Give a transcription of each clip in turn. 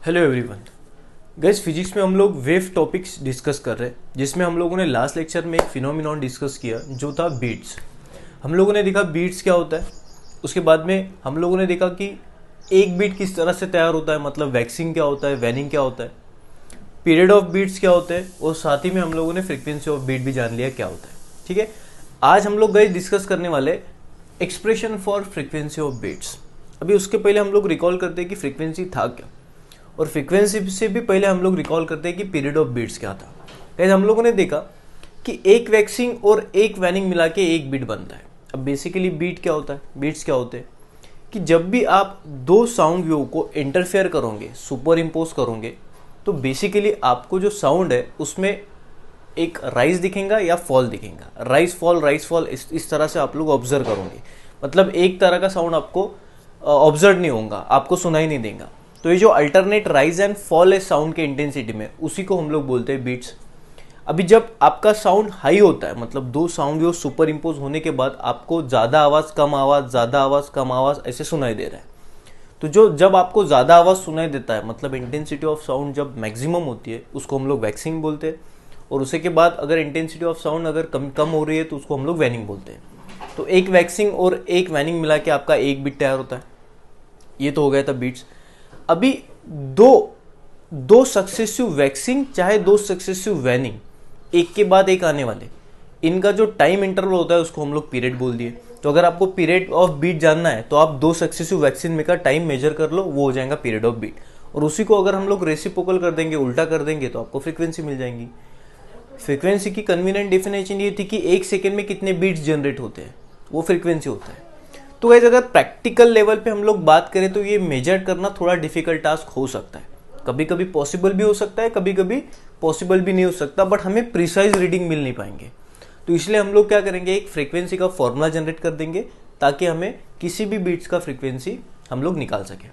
Hello everyone. Guys, physics में हम लोग वेव टॉपिक्स डिस्कस कर रहे हैं, जिसमें हम लोगों ने लास्ट लेक्चर में एक फिनोमिनॉन डिस्कस किया जो था बीट्स। हम लोगों ने देखा बीट्स क्या होता है। उसके बाद में हम लोगों ने देखा कि एक बीट किस तरह से तैयार होता है, मतलब वैक्सिंग क्या होता है, वैनिंग क्या होता है, पीरियड ऑफ बीट्स क्या होते हैं, और साथ ही में हम लोगों ने फ्रीक्वेंसी ऑफ बीट भी जान लिया क्या होता है। ठीक है, आज हम लोग गाइस डिस्कस करने वाले expression for frequency of beats. अभी उसके पहले हम लोग रिकॉल करते हैं कि फ्रीक्वेंसी था क्या, और फ्रीक्वेंसी से भी पहले हम लोग रिकॉल करते हैं कि पीरियड ऑफ बीट्स क्या था। गाइस, हम लोगों ने देखा कि एक वैक्सिंग और एक वैनिंग मिला के एक बीट बनता है। अब बेसिकली बीट क्या होता है, बीट्स क्या होते हैं कि जब भी आप दो साउंड वेव को इंटरफेयर करोगे, सुपर इम्पोज करोगे, तो बेसिकली आपको जो साउंड है उसमें एक राइज दिखेगा या फॉल दिखेगा। राइज फॉल इस तरह से आप लोग ऑब्जर्व करोगे। मतलब एक तरह का साउंड आपको ऑब्जर्व नहीं होगा, आपको सुनाई नहीं देगा। तो ये जो अल्टरनेट राइज एंड फॉल है साउंड के इंटेंसिटी में, उसी को हम लोग बोलते हैं बीट्स। अभी जब आपका साउंड हाई होता है, मतलब दो साउंड वेव सुपर इम्पोज होने के बाद आपको ज़्यादा आवाज़ कम आवाज़, ज़्यादा आवाज़ कम आवाज़ ऐसे सुनाई दे रहा है। तो जब आपको ज़्यादा आवाज़ सुनाई देता है, मतलब इंटेंसिटी ऑफ साउंड जब मैक्सिमम होती है, उसको हम लोग वैक्सिंग बोलते हैं। और उसी के बाद अगर इंटेंसिटी ऑफ साउंड अगर कम हो रही है तो उसको हम लोग वैनिंग बोलते हैं। तो एक वैक्सिंग और एक वैनिंग मिला के आपका एक बीट तैयार होता है। ये तो हो गया था बीट्स। अभी दो सक्सेसिव वैक्सिंग चाहे दो सक्सेसिव वैनिंग, एक के बाद एक आने वाले, इनका जो टाइम इंटरवल होता है उसको हम लोग पीरियड बोल दिए। तो अगर आपको पीरियड ऑफ बीट जानना है तो आप दो सक्सेसिव वैक्सीन में का टाइम मेजर कर लो, वो हो जाएगा पीरियड ऑफ बीट। और उसी को अगर हम लोग रेसिप्रोकल कर देंगे, उल्टा कर देंगे, तो आपको फ्रीक्वेंसी मिल जाएंगी। फ्रीक्वेंसी की कन्वीनियंट डेफिनेशन ये थी कि एक सेकेंड में कितने बीट्स जनरेट होते हैं, वो फ्रीक्वेंसी होता है। तो गाइस, अगर प्रैक्टिकल लेवल पे हम लोग बात करें तो ये मेजर करना थोड़ा डिफिकल्ट टास्क हो सकता है। कभी कभी पॉसिबल भी हो सकता है, कभी कभी पॉसिबल भी नहीं हो सकता, बट हमें प्रिसाइज रीडिंग मिल नहीं पाएंगे। तो इसलिए हम लोग क्या करेंगे, एक फ्रीक्वेंसी का फॉर्मूला जनरेट कर देंगे ताकि हमें किसी भी बीट्स का फ्रीक्वेंसी हम लोग निकाल सकें।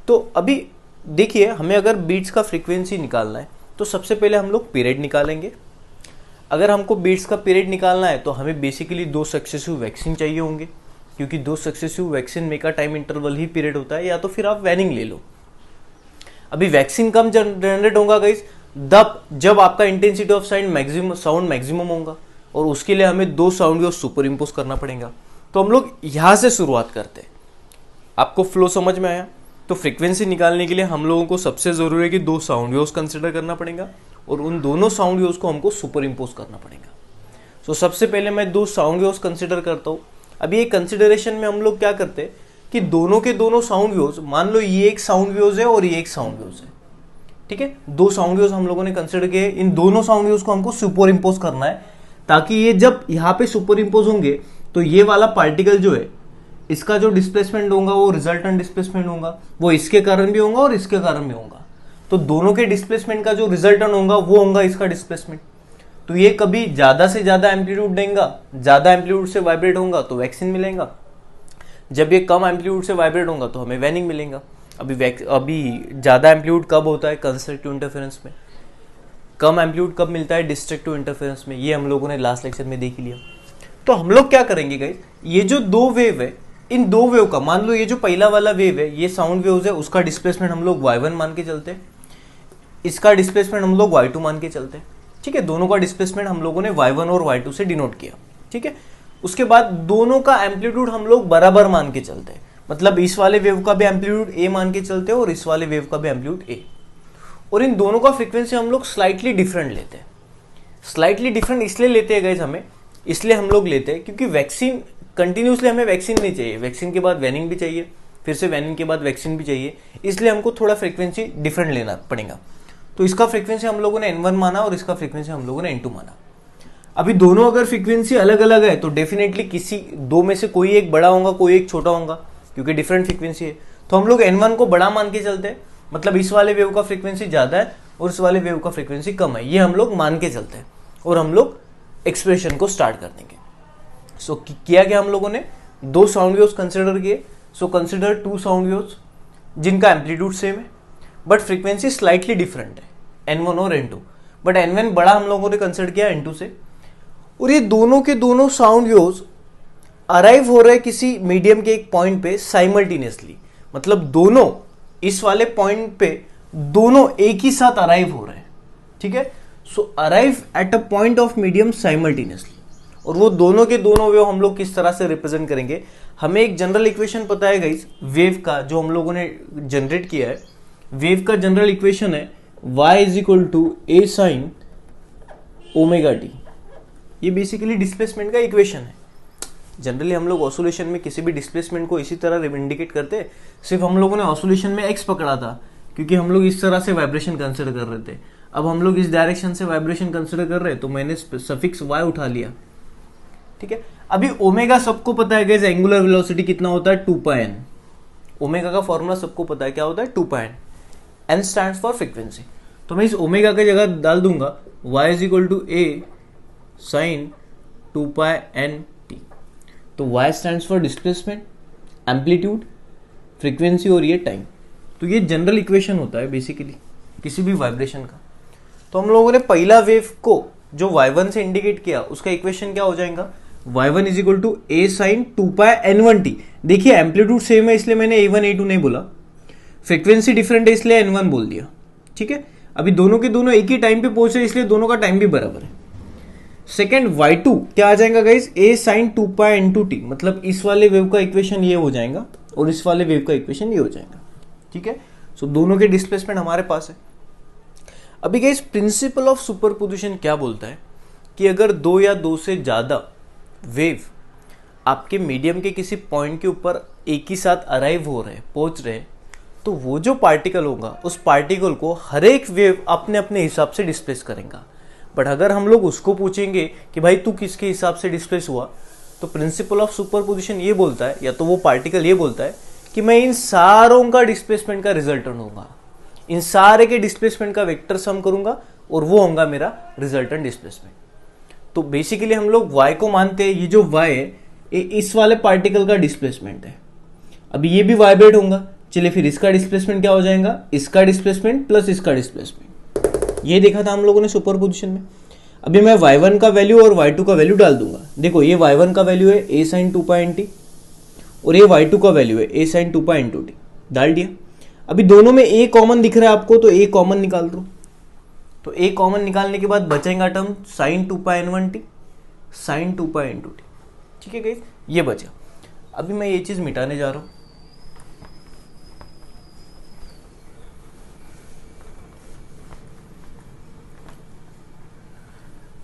तो अभी देखिए, हमें अगर बीट्स का फ्रीक्वेंसी निकालना है तो सबसे पहले हम लोग पीरियड निकालेंगे। अगर हमको बीट्स का पीरियड निकालना है तो हमें बेसिकली दो सक्सेसिव वैक्सीन चाहिए होंगे, क्योंकि दो सक्सेसिव वैक्सीन में का टाइम इंटरवल ही पीरियड होता है, या तो फिर आप वैनिंग ले लो। अभी वैक्सीन कम जनरेट होगा गाइस जब आपका इंटेंसिटी ऑफ साउंड मैक्सिमम होगा, और उसके लिए हमें दो साउंड वेव सुपर इम्पोज करना पड़ेगा। तो हम लोग यहां से शुरुआत करते हैं। आपको फ्लो समझ में आया? तो फ्रीक्वेंसी निकालने के लिए हम लोगों को सबसे जरूरी है कि दो साउंड वेव्स कंसिडर करना पड़ेगा, और उन दोनों साउंड वेव्स को हमको सुपर इम्पोज करना पड़ेगा। तो सबसे पहले मैं दो साउंड वेव्स कंसिडर करता हूँ। अभी एक कंसिडरेशन में हम लोग क्या करते हैं कि दोनों के दोनों साउंड वेव्स, मान लो ये एक साउंड वेव्स है और ये एक साउंड वेव्स है, ठीक है। दो साउंड वेव्स हम लोगों ने कंसिडर किए, इन दोनों साउंड वेव्स को हमको सुपर इम्पोज करना है, ताकि ये जब यहाँ पे सुपर इम्पोज होंगे तो ये वाला पार्टिकल जो है, इसका जो डिस्प्लेसमेंट होगा वो रिजल्टेंट डिस्प्लेसमेंट होगा, वो इसके कारण भी होगा और इसके कारण भी होगा। तो दोनों के डिस्प्लेसमेंट का जो रिजल्टेंट होगा वो होगा इसका डिस्प्लेसमेंट। तो ये कभी ज्यादा से ज्यादा एम्पलीट्यूड देगा, ज्यादा एम्पलीट्यूड से वाइब्रेट होगा तो वैक्सीन मिलेगा। जब ये कम एम्पलीट्यूड से वाइब्रेट होगा तो हमें वैनिंग मिलेगा। अभी ज्यादा एम्पलीट्यूड कब होता है? कंस्ट्रक्टिव इंटरफेरेंस में। कम एम्पलीट्यूड कब मिलता है? डिस्ट्रक्टिव इंटरफेरेंस में। ये हम लोगों ने लास्ट लेक्चर में देख लिया। तो हम लोग क्या करेंगे गाइस, ये जो दो वेव है, इन दो वेव का, मान लो ये जो पहला वाला वेव है, ये साउंड वेव्स है, उसका डिस्प्लेसमेंट हम लोग y1 मान के चलते हैं, इसका डिस्प्लेसमेंट हम लोग y2 मान के चलते हैं, ठीक है। दोनों का डिस्प्लेसमेंट हम लोगों ने y1 और y2 से डिनोट किया, ठीक है। उसके बाद दोनों का एम्पलीट्यूड हम लोग बराबर मान के चलते हैं, मतलब इस वाले वेव का भी एम्पलीट्यूड a मान के चलते हैं और इस वाले वेव का भी एम्पलीट्यूड a। और इन दोनों का फ्रीक्वेंसी हम लोग स्लाइटली डिफरेंट लेते हैं। स्लाइटली डिफरेंट इसलिए लेते हैं गाइस, हमें इसलिए हम लोग लेते हैं क्योंकि वैक्सीन कंटिन्यूसली हमें वैक्सीन नहीं चाहिए, वैक्सीन के बाद वैनिंग भी चाहिए, फिर से वैनिंग के बाद वैक्सीन भी चाहिए, इसलिए हमको थोड़ा फ्रीक्वेंसी डिफरेंट लेना पड़ेगा। तो इसका फ्रीक्वेंसी हम लोगों ने n1 माना और इसका फ्रीक्वेंसी हम लोगों ने n2 माना। अभी दोनों अगर फ्रीक्वेंसी अलग अलग है तो डेफिनेटली किसी दो में से कोई एक बड़ा होगा, कोई एक छोटा होगा, क्योंकि डिफरेंट फ्रीक्वेंसी है। तो हम लोग n1 को बड़ा मान के चलते हैं, मतलब इस वाले वेव का फ्रीक्वेंसी ज्यादा है और इस वाले वेव का फ्रीक्वेंसी कम है, ये हम लोग मान के चलते हैं, और हम लोग एक्सप्रेशन को स्टार्ट कर देंगे। सो किया गया, हम लोगों ने दो साउंड वेव्स कंसिडर किए। So consider two sound waves जिनका एम्पलीट्यूड सेम है बट फ्रीक्वेंसी स्लाइटली डिफरेंट है, n1 और n2। बट n1 बड़ा हम लोगों ने कंसिडर किया n2 से, और ये दोनों के दोनों साउंड वेव्स अराइव हो रहे किसी मीडियम के एक पॉइंट पे साइमल्टेनियसली, मतलब दोनों इस वाले पॉइंट पे दोनों एक ही साथ अराइव हो रहे हैं, ठीक है। So arrive at a point of medium simultaneously, और वो दोनों के दोनों वेव हम लोग किस तरह से रिप्रेजेंट करेंगे। हमें एक जनरल इक्वेशन पता है गाइस वेव का, जो हम लोगों ने जनरेट किया है। वेव का जनरल इक्वेशन है y is equal to a sine omega t. ये बेसिकली डिस्प्लेसमेंट का इक्वेशन है। जनरली हम लोग ऑसोलेशन में किसी भी डिस्प्लेसमेंट को इसी तरह इंडिकेट करते हैं। सिर्फ हम लोगों ने ऑसोलेशन में x पकड़ा था क्योंकि हम लोग इस तरह से वाइब्रेशन कंसिडर कर रहे थे। अब हम लोग इस डायरेक्शन से वाइब्रेशन कंसिडर कर रहे हैं तो मैंने सफिक्स y उठा लिया, ठीक है। अभी ओमेगा सबको पता है गाइस, एंगुलर वेलोसिटी कितना होता है 2πn। ओमेगा का फॉर्मूला सबको पता है, क्या होता है 2πn। n stands for frequency. तो मैं इस ओमेगा की जगह डाल दूंगा y is equal to a sine 2πn t। तो y stands for displacement, amplitude, frequency और ये टाइम। तो ये जनरल इक्वेशन होता है बेसिकली किसी भी वाइब्रेशन का। तो हम लोगों ने पहला वेव को जो y1 से इंडिकेट किया उसका इक्वेशन क्या हो जाएगा, y1 is equal to a sine 2πn1t। देखिए एम्पलीट्यूड सेम है इसलिए मैंने a1 a2 नहीं बोला, फ्रीक्वेंसी डिफरेंट है इसलिए n1 बोल दिया, ठीक है। अभी दोनों के दोनों एक ही टाइम पे पहुंच रहे इसलिए दोनों का टाइम भी बराबर है। सेकेंड y2 क्या आ जाएगा गाइस, a साइन 2πn2t, मतलब इस वाले वेव का इक्वेशन ये हो जाएगा और इस वाले वेव का इक्वेशन ये हो जाएगा, ठीक है। सो दोनों के डिस्प्लेसमेंट हमारे पास है। अभी गाइस प्रिंसिपल ऑफ सुपरपोजिशन क्या बोलता है कि अगर दो या दो से ज्यादा वेव आपके मीडियम के किसी पॉइंट के ऊपर एक ही साथ अराइव हो रहे, पहुंच रहे, तो वो जो पार्टिकल होगा उस पार्टिकल को हर एक वेव अपने अपने हिसाब से डिस्प्लेस करेगा। बट अगर हम लोग उसको पूछेंगे कि भाई तू किसके हिसाब से डिस्प्लेस हुआ, तो प्रिंसिपल ऑफ सुपरपोजिशन ये बोलता है, या तो वो पार्टिकल ये बोलता है कि मैं इन सारों का डिस्प्लेसमेंट का रिजल्टेंट होगा, इन सारे के डिस्प्लेसमेंट का वेक्टर सम करूंगा और वो होगा मेरा रिजल्टेंट डिस्प्लेसमेंट। तो बेसिकली हम लोग y को मानते हैं, ये जो y है ये इस वाले पार्टिकल का डिस्प्लेसमेंट है। अभी ये भी वाइब्रेट होगा, चलिए फिर इसका डिस्प्लेसमेंट क्या हो जाएगा, इसका डिस्प्लेसमेंट प्लस इसका डिस्प्लेसमेंट। ये देखा था हम लोगों ने सुपरपोजिशन में। अभी मैं y1 का वैल्यू और y2 का वैल्यू डाल दूंगा। देखो ये y1 का वैल्यू है a साइन 2πnt और ये y2 का वैल्यू है a साइन 2πn2t, डाल दिया। अभी दोनों में a कॉमन दिख रहा है आपको तो a कॉमन निकाल दो। तो a कॉमन निकालने के बाद बचेगा term sign 2πn1t sign 2πn2t, ठीक है गाइस, ये बचा। अभी मैं ये चीज मिटाने जा रहा हूं।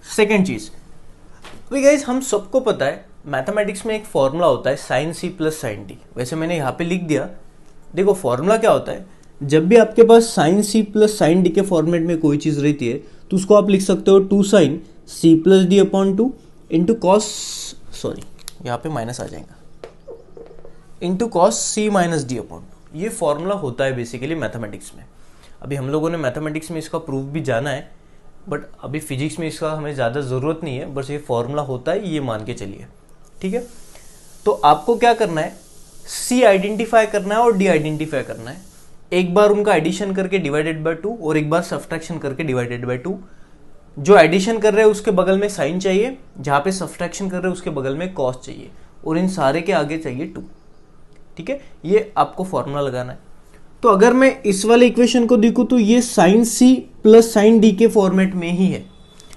सेकेंड चीज, अभी गाइस हम सबको पता है मैथमेटिक्स में एक फॉर्मूला होता है sine C plus sine D. वैसे मैंने यहाँ पे लिख दिया, देखो फॉर्मूला क्या होता है, जब भी आपके पास sine C plus sine D के फॉर्मेट में कोई चीज रहती है तो उसको आप लिख सकते हो 2 sine C plus D upon 2 into cos, sorry यहाँ पे माइनस आ जाएगा, into cos C minus D upon 2। ये फॉर्मूला होता है बेसिकली मैथमेटिक्स में। अभी हम लोगों ने मैथमेटिक्स में इसका प्रूफ भी जाना है, बट अभी फिजिक्स में इसका हमें ज़्यादा ज़रूरत नहीं है, बस ये फॉर्मूला होता है, ये मान के चलिए, ठीक है। तो आपको क्या करना है, सी आइडेंटिफाई करना है और डी आइडेंटिफाई करना है। एक बार उनका एडिशन करके डिवाइडेड बाय 2 और एक बार सब्ट्रैक्शन करके डिवाइडेड बाय 2। जो एडिशन कर रहे हैं उसके बगल में साइन चाहिए, जहाँ पे सब्ट्रैक्शन कर रहे हैं उसके बगल में कॉस चाहिए, और इन सारे के आगे चाहिए 2, ठीक है। ये आपको फॉर्मूला लगाना है। तो अगर मैं इस वाले इक्वेशन को देखूं तो ये sine C plus sine D के फॉर्मेट में ही है।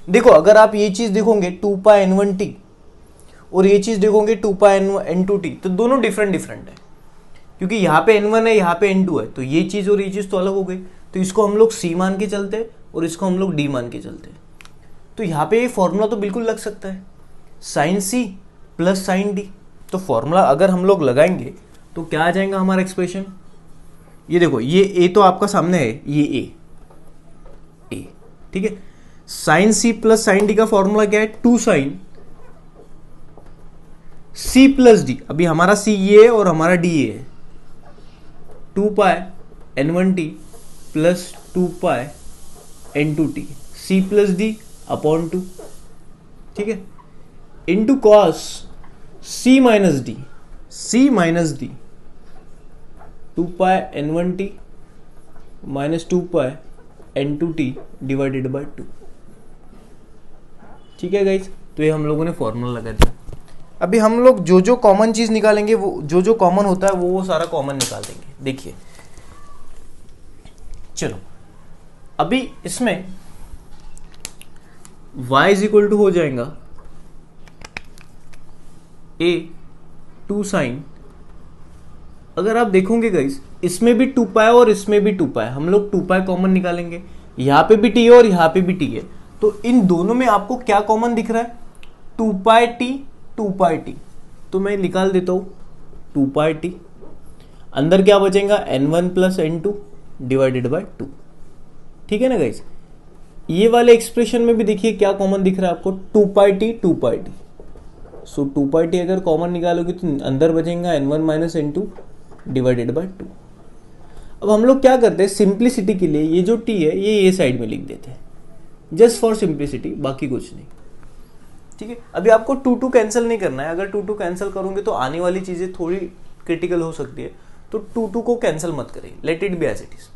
देखो अगर आप ये चीज देखोगे 2πn1t और ये चीज देखोगे 2πn2t, तो दोनों डिफरेंट है, क्योंकि यहाँ पे n1 है, यहाँ पे n2 है, तो ये चीज और ये चीज तो अलग हो गई। तो इसको हम लोग c मान के चलते हैं और इसको हम लोग d मान के चलते हैं। तो यहाँ पे ये फॉर्मूला तो बिल्कुल लग सकता है, sine C plus sine D. तो फॉर्मूला अगर हम लोग लगाएंगे तो क्या आ जाएगा हमारा एक्सप्रेशन, ये देखो ये a तो आपका सामने है, ये a, ठीक है। Sine C plus sine D का फॉर्मूला क्या है, 2 साइन सी प्लस डी। अभी हमारा सी ये है और हमारा डी ये है, 2πn1t plus 2πn2t C plus D upon 2, ठीक है, into cos C minus D 2πn1t minus 2πn2t divided by 2, ठीक है गाइज। तो ये हम लोगों ने फॉर्मूला लगा दिया। अभी हम लोग जो जो कॉमन चीज निकालेंगे, वो जो जो कॉमन होता है वो सारा कॉमन निकाल देंगे। देखिए चलो अभी इसमें y इज इक्वल टू हो जाएगा a 2 साइन, अगर आप देखोगे गाइस इसमें भी 2 पाई और इसमें भी 2 पाई, हम लोग 2 पाई कॉमन निकालेंगे, यहाँ पे भी t है और यहाँ पे भी t है, तो इन दोनों में आपको क्या कॉमन दिख रहा है, 2 पाई t 2 पाई t, तो मैं निकाल देता हूँ 2 पाई t, अंदर क्या बचेगा n1 plus n2 divided by 2, ठीक है ना गाइस। ये वाले एक्सप्रेशन में भी देखिए क्या कॉमन दिख रहा है आपको, 2 पाई t 2 पाई t, सो 2 पाई t अगर कॉमन निकालोगे तो अंदर बचेगा n1 minus n2 divided by 2। अब हम लोग क्या करते हैं सिंप्लिसिटी के लिए, ये जो t है ये साइड में लिख देते हैं, जस्ट फॉर सिंप्लिसिटी, बाकी कुछ नहीं, ठीक है। अभी आपको 2 कैंसिल नहीं करना है, अगर 2 कैंसिल करोगे तो आने वाली चीजें थोड़ी क्रिटिकल हो सकती है, तो 2 को कैंसिल मत करिए, let it be as it is.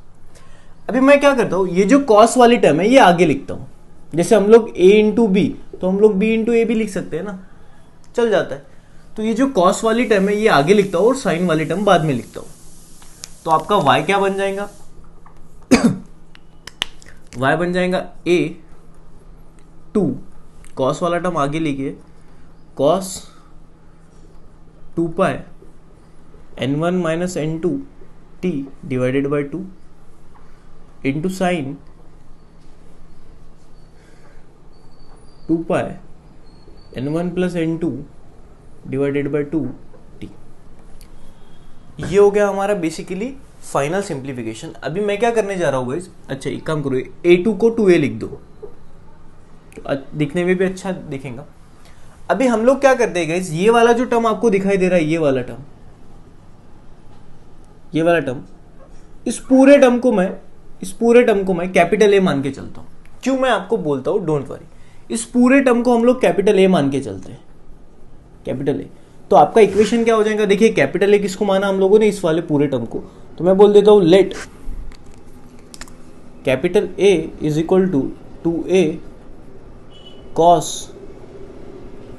अभी मैं क्या करता हूँ, ये जो कॉस वाली टर्म है ये आगे लिखता हूँ, जैसे हम लोग a इंटू बी तो हम लोग b इंटू ए भी लिख सकते हैं ना, चल जाता है। तो ये जो कॉस वाली टर्म है ये आगे लिखता हूँ और साइन वाली टर्म बाद में लिखता हूँ, तो आपका y क्या बन जाएगा y बन जाएगा a 2, कॉस वाला टर्म आगे लिखिए, cos 2 pi n1 minus n2 t divided by 2 into sine 2 pi n1 plus n2 divided by 2 t। ये हो गया हमारा बेसिकली फाइनल सिंप्लीफिकेशन। अभी मैं क्या करने जा रहा हूँ गाइस, अच्छा एक काम करो, a2 को 2a लिख दो, दिखने में भी अच्छा दिखेगा। अभी हम लोग क्या करते हैं गाइस, ये वाला जो टर्म आपको दिखाई दे रहा है, ये वाला टर्म, इस पूरे टर्म को मैं कैपिटल ए मान के चलता हूं। क्यों मैं आपको बोलता हूं, डोंट वरी, इस पूरे टर्म को हम लोग कैपिटल ए मान के चलते हैं, कैपिटल ए। तो आपका इक्वेशन क्या हो जाएगा, देखिए कैपिटल ए किसको माना हम लोगों ने, इस वाले पूरे टर्म को, तो मैं बोल देता हूं let capital A is equal to 2a cos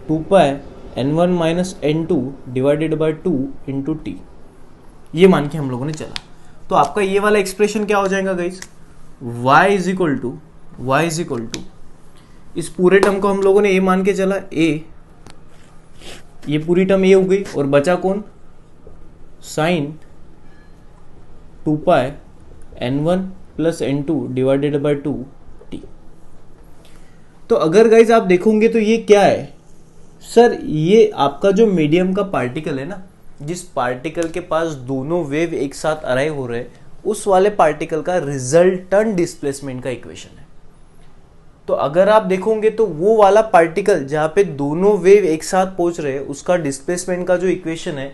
2 pi n1 minus n2 divided by 2 into T, ये मान के हम लोगों ने चला। तो आपका ये वाला एक्सप्रेशन क्या हो जाएगा guys, y is equal to इस पूरे टर्म को हम लोगों ने a मान के चला, a, ये पूरी टर्म a हो गई और बचा कौन, sine 2 pi n1 plus n2 divided by 2 t। तो अगर गाइज आप देखोगे तो ये क्या है सर, ये आपका जो मीडियम का पार्टिकल है ना, जिस पार्टिकल के पास दोनों वेव एक साथ अराइव हो रहे हैं, उस वाले पार्टिकल का रिजल्टेंट डिस्प्लेसमेंट का इक्वेशन है। तो अगर आप देखोगे तो वो वाला पार्टिकल जहां पे दोनों वेव एक साथ पहुंच रहे हैं, उसका डिस्प्लेसमेंट का जो इक्वेशन है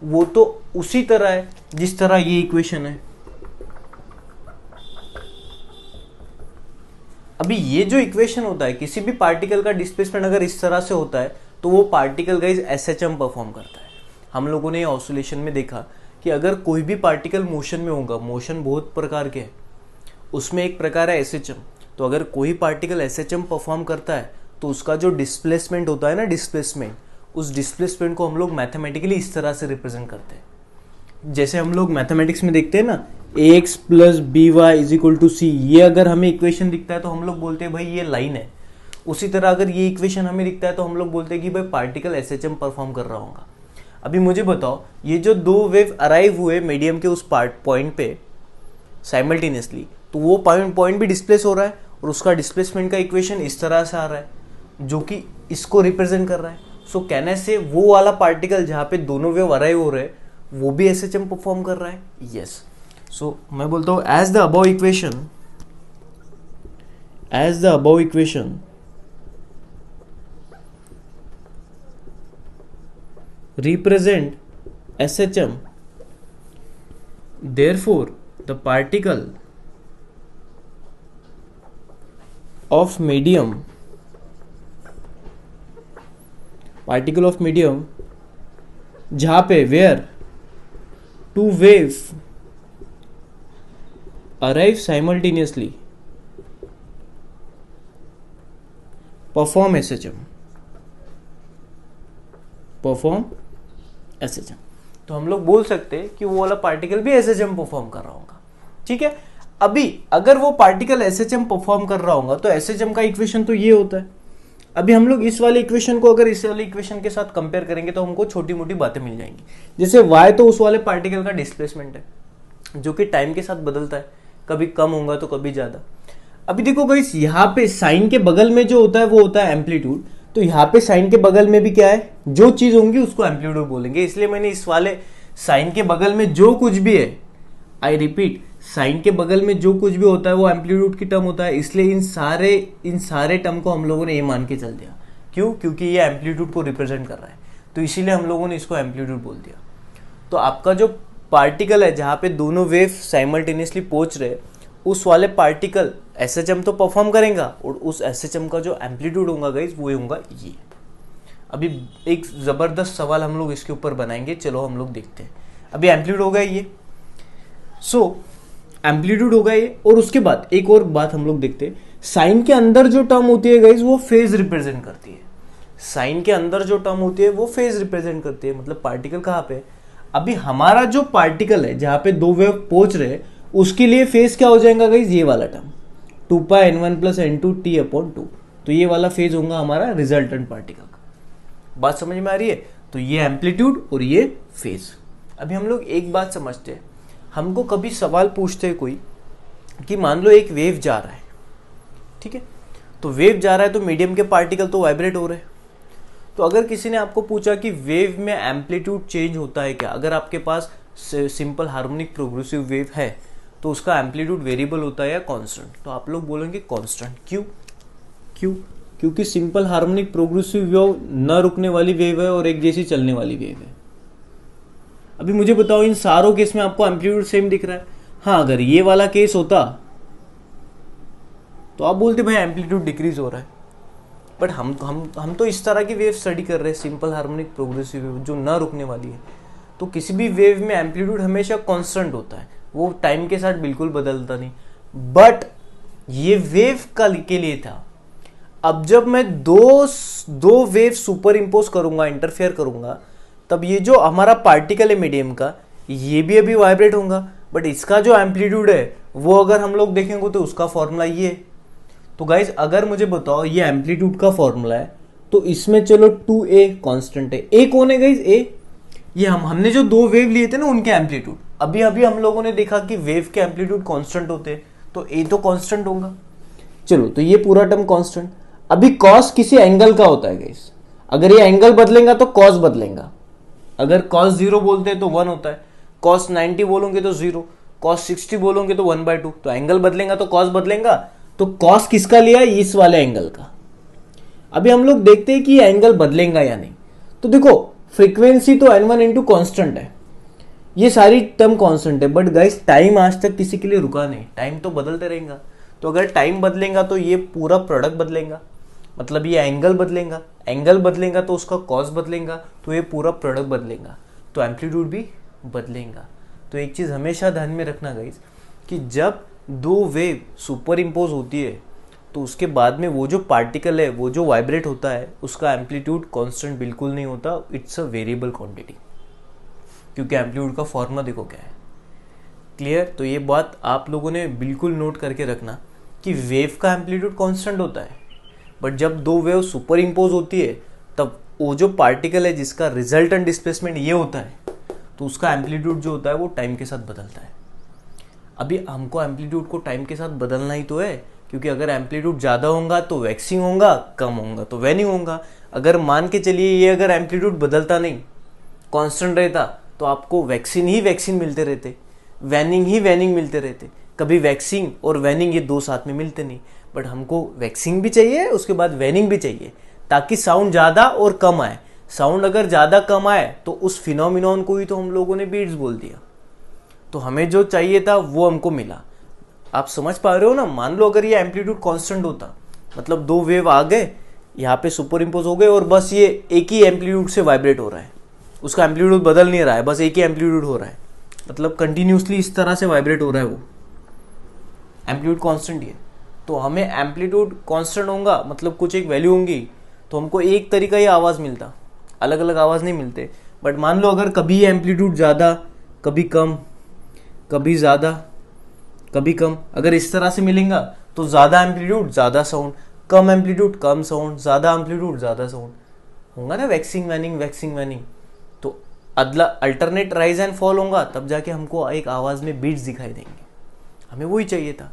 वो तो उसी तरह है जिस तरह ये इक्वेशन है। अभी ये जो इक्वेशन होता है, किसी भी पार्टिकल का डिस्प्लेसमेंट अगर इस तरह से होता है तो वो पार्टिकल गाइस एसएचएम परफॉर्म करता है। हम लोगों ने ऑसिलेशन में देखा कि अगर कोई भी पार्टिकल मोशन में होगा, मोशन बहुत प्रकार के हैं, उसमें एक प्रकार है एसएचएम। तो अगर कोई पार्टिकल एसएचएम परफॉर्म करता है तो उसका जो डिस्प्लेसमेंट होता है ना, डिस्प्लेसमेंट, उस डिस्प्लेसमेंट को हम लोग मैथमेटिकली इस तरह से रिप्रेजेंट करते हैं। जैसे हम लोग मैथमेटिक्स में देखते हैं ना, ax plus B Y is equal to C, ये अगर हमें इक्वेशन दिखता है तो हम लोग बोलते हैं भाई ये लाइन है। उसी तरह अगर ये इक्वेशन हमें दिखता है तो हम लोग बोलते हैं कि भाई पार्टिकल एसएचएम परफॉर्म कर रहा होगा। अभी मुझे बताओ, ये जो दो वेव अराइव हुए मीडियम के उस पॉइंट पे साइमल्टेनियसली, तो वो पॉइंट भी डिस्प्लेस हो रहा है और उसका डिस्प्लेसमेंट का इक्वेशन इस तरह से आ रहा है जो कि इसको रिप्रेजेंट कर रहा है। सो कहने से वो वाला पार्टिकल जहाँ पे दोनों वेव अराइव हो रहे हैं वो भी एसएचएम परफॉर्म कर रहा है। यस, सो मैं बोलता हूँ as the above equation represent SHM, therefore the particle of medium जहाँ पे where two waves arrive simultaneously perform SHM, तो हम लोग बोल सकते हैं कि वो वाला पार्टिकल भी एसएचएम परफॉर्म कर रहा होगा। ठीक है, अभी अगर वो पार्टिकल एसएचएम परफॉर्म कर रहा होगा तो एसएचएम का इक्वेशन तो ये होता है। अभी हम लोग इस वाले इक्वेशन को अगर इस वाले इक्वेशन के साथ कंपेयर करेंगे तो हमको छोटी मोटी बातें मिल जाएंगी। जैसे y तो उस वाले पार्टिकल का डिस्प्लेसमेंट है जो कि टाइम के साथ बदलता है, कभी कम होगा तो कभी ज्यादा। अभी देखो गाइस, यहाँ पे साइन के बगल में जो होता है वो होता है एम्पलीट्यूड। तो यहाँ पे साइन के बगल में भी क्या है, जो चीज होंगी उसको एम्पलीट्यूड बोलेंगे। इसलिए मैंने इस वाले साइन के बगल में जो कुछ भी है, आई रिपीट, साइन के बगल में जो कुछ भी होता है वो एम्पलीट्यूड की टर्म होता है। इसलिए इन सारे टर्म को हम लोगों ने ये मान के चल दिया। क्यों? क्योंकि ये एम्पलीट्यूड को रिप्रेजेंट कर रहा है, तो इसीलिए हम लोगों ने इसको एम्पलीट्यूड बोल दिया। तो आपका जो पार्टिकल है जहाँ पे दोनों वेव साइमल्टेनियसली पहुंच रहे, उस वाले पार्टिकल एसएचएम तो परफॉर्म करेगा और उस एसएचएम का जो एम्पलीट्यूड होगा गाइस वो होगा ये। अभी एक जबरदस्त सवाल हम लोग इसके ऊपर बनाएंगे, चलो हम लोग देखते हैं। अभी एम्पलीट्यूड होगा ये, एम्पलीट्यूड होगा ये, और उसके बाद एक और बात हम लोग देखते हैं। साइन के अंदर जो टर्म होती है गाइस वो फेज रिप्रेजेंट करती है। साइन के अंदर जो टर्म होती है वो फेज रिप्रेजेंट करती है, मतलब पार्टिकल कहाँ पे। अभी हमारा जो पार्टिकल है जहाँ पे दो वेव पहुंच रहे हैं उसके लिए फेज क्या हो जाएगा गाइस, ये वाला टर्म 2πn1 + n2t/2। तो ये वाला फेज होगा हमारा रिजल्टेंट पार्टिकल का। बात समझ में आ रही है? तो ये एम्पलीट्यूड और ये फेज। अभी हम लोग एक बात समझते हैं, हमको कभी सवाल पूछते हैं कोई कि मान लो एक वेव जा रहा है, ठीक है, तो वेव जा रहा है तो मीडियम के पार्टिकल तो वाइब्रेट हो रहे हैं। तो अगर किसी ने आपको पूछा कि वेव में एम्पलीट्यूड चेंज होता है क्या, अगर आपके पास सिंपल हार्मोनिक प्रोग्रेसिव वेव है तो उसका एम्पलीट्यूड वेरिएबल होता है या कांस्टेंट, तो आप लोग बोलेंगे कांस्टेंट। क्यों? क्योंकि सिंपल हार्मोनिक प्रोग्रेसिव वेव न रुकने वाली वेव है और एक जैसी चलने वाली वेव है। अभी मुझे बताओ, इन सारों केस में आपको एम्पलीट्यूड सेम दिख रहा है? हाँ, अगर ये वाला केस होता तो आप बोलते भाई एम्पलीट्यूड डिक्रीज हो रहा है। बट हम तो इस तरह की वेव स्टडी कर रहे हैं, सिंपल हार्मोनिक प्रोग्रेसिव वेव जो ना रुकने वाली है। तो किसी भी वेव में एम्पलीट्यूड हमेशा कांस्टेंट होता है, वो टाइम के साथ बिल्कुल बदलता नहीं। बट ये वेव के लिए था। अब जब मैं दो वेव सुपर इम्पोज करूंगा, इंटरफेयर करूंगा, तब ये जो हमारा पार्टिकल है मीडियम का, ये भी अभी वाइब्रेट होगा, बट इसका जो एम्पलीट्यूड है वो अगर हम लोग देखेंगे तो उसका फॉर्मूला ये है। तो गाइज अगर मुझे बताओ ये एम्पलीट्यूड का फॉर्मूला है तो इसमें चलो 2a कांस्टेंट है। a कौन है गाइज? a ये हमने जो दो वेव लिए थे ना उनके एम्पलीट्यूड। अभी हम लोगों ने देखा कि वेव के एम्पलीट्यूड कांस्टेंट होते हैं, तो a तो कांस्टेंट होगा। चलो, तो ये पूरा टर्म कांस्टेंट। अभी कॉस किसी एंगल का होता है गाइज, अगर ये एंगल बदलेगा तो कॉस बदलेगा। अगर कॉस 0 बोलते हैं तो 1 होता है, कॉस 90 बोलोगे तो 0, कॉस 60 बोलोगे तो 1/2। तो एंगल बदलेगा तो कॉस बदलेगा। तो कॉस किसका लिया? इस वाले एंगल का। अभी हम लोग देखते हैं कि ये एंगल बदलेगा या नहीं। तो देखो, फ्रीक्वेंसी तो n1 इंटू कॉन्स्टेंट है, ये सारी टर्म कांस्टेंट है, बट गाइस टाइम आज तक किसी के लिए रुका नहीं, टाइम तो बदलते रहेगा। तो अगर टाइम बदलेगा तो ये पूरा प्रोडक्ट बदलेगा, मतलब ये एंगल बदलेगा, एंगल बदलेगा तो उसका कॉस बदलेगा, तो ये पूरा प्रोडक्ट बदलेगा, तो एम्पलीट्यूड भी बदलेगा। तो एक चीज़ हमेशा ध्यान में रखना गाइस कि जब दो वेव सुपर इम्पोज होती है तो उसके बाद में वो जो पार्टिकल है, वो जो वाइब्रेट होता है, उसका एम्पलीट्यूड कांस्टेंट बिल्कुल नहीं होता, इट्स अ वेरिएबल क्वांटिटी। क्योंकि एम्पलीट्यूड का फॉर्मूला देखो क्या है। क्लियर? तो ये बात आप लोगों ने बिल्कुल नोट करके रखना कि वेव का एम्पलीट्यूड कांस्टेंट होता है, बट जब दो वेव सुपर इम्पोज होती है तब वो जो पार्टिकल है जिसका रिजल्टेंट डिस्प्लेसमेंट ये होता है, तो उसका एम्पलीट्यूड जो होता है वो टाइम के साथ बदलता है। अभी हमको एम्पलीट्यूड को टाइम के साथ बदलना ही तो है, क्योंकि अगर एम्पलीट्यूड ज़्यादा होगा तो वैक्सिंग होगा, कम होगा तो वैनिंग होगा। अगर मान के चलिए ये अगर एम्पलीट्यूड बदलता नहीं, कांस्टेंट रहता, तो आपको वैक्सीन ही वैक्सीन मिलते रहते, वैनिंग ही वैनिंग मिलते रहते। कभी वैक्सिंग और वैनिंग ये दो साथ में मिलते नहीं, बट हमको वैक्सिंग भी चाहिए, उसके बाद वैनिंग भी चाहिए, ताकि साउंड ज़्यादा और कम आए। साउंड अगर ज़्यादा कम आए तो उस फिनोमिनॉन को ही तो हम लोगों ने बीट्स बोल दिया। तो हमें जो चाहिए था वो हमको मिला। आप समझ पा रहे हो ना? मान लो अगर ये एम्पलीट्यूड कांस्टेंट होता, मतलब दो वेव आ गए, यहाँ पे सुपर इम्पोज हो गए और बस ये एक ही एम्पलीट्यूड से वाइब्रेट हो रहा है, उसका एम्पलीट्यूड बदल नहीं रहा है, बस एक ही एम्पलीट्यूड हो रहा है, मतलब कंटिन्यूसली इस तरह से वाइब्रेट हो रहा है, वो एम्पलीट्यूड कांस्टेंट है। तो हमें एम्पलीट्यूड कांस्टेंट होगा, मतलब कुछ एक वैल्यू होंगी, तो हमको एक तरीका ही आवाज़ मिलता, अलग अलग आवाज़ नहीं मिलते। बट मान लो अगर कभी एम्पलीट्यूड ज़्यादा, कभी कम, कभी ज़्यादा, कभी कम। अगर इस तरह से मिलेगा तो ज़्यादा एम्पलीट्यूड ज़्यादा साउंड, कम एम्पलीट्यूड कम साउंड, ज़्यादा एम्पलीट्यूड ज़्यादा साउंड होगा ना, वैक्सिंग वैनिंग। तो अदला अल्टरनेट राइज एंड फॉल होगा, तब जाके हमको एक आवाज़ में बीट्स दिखाई देंगे। हमें वही चाहिए था।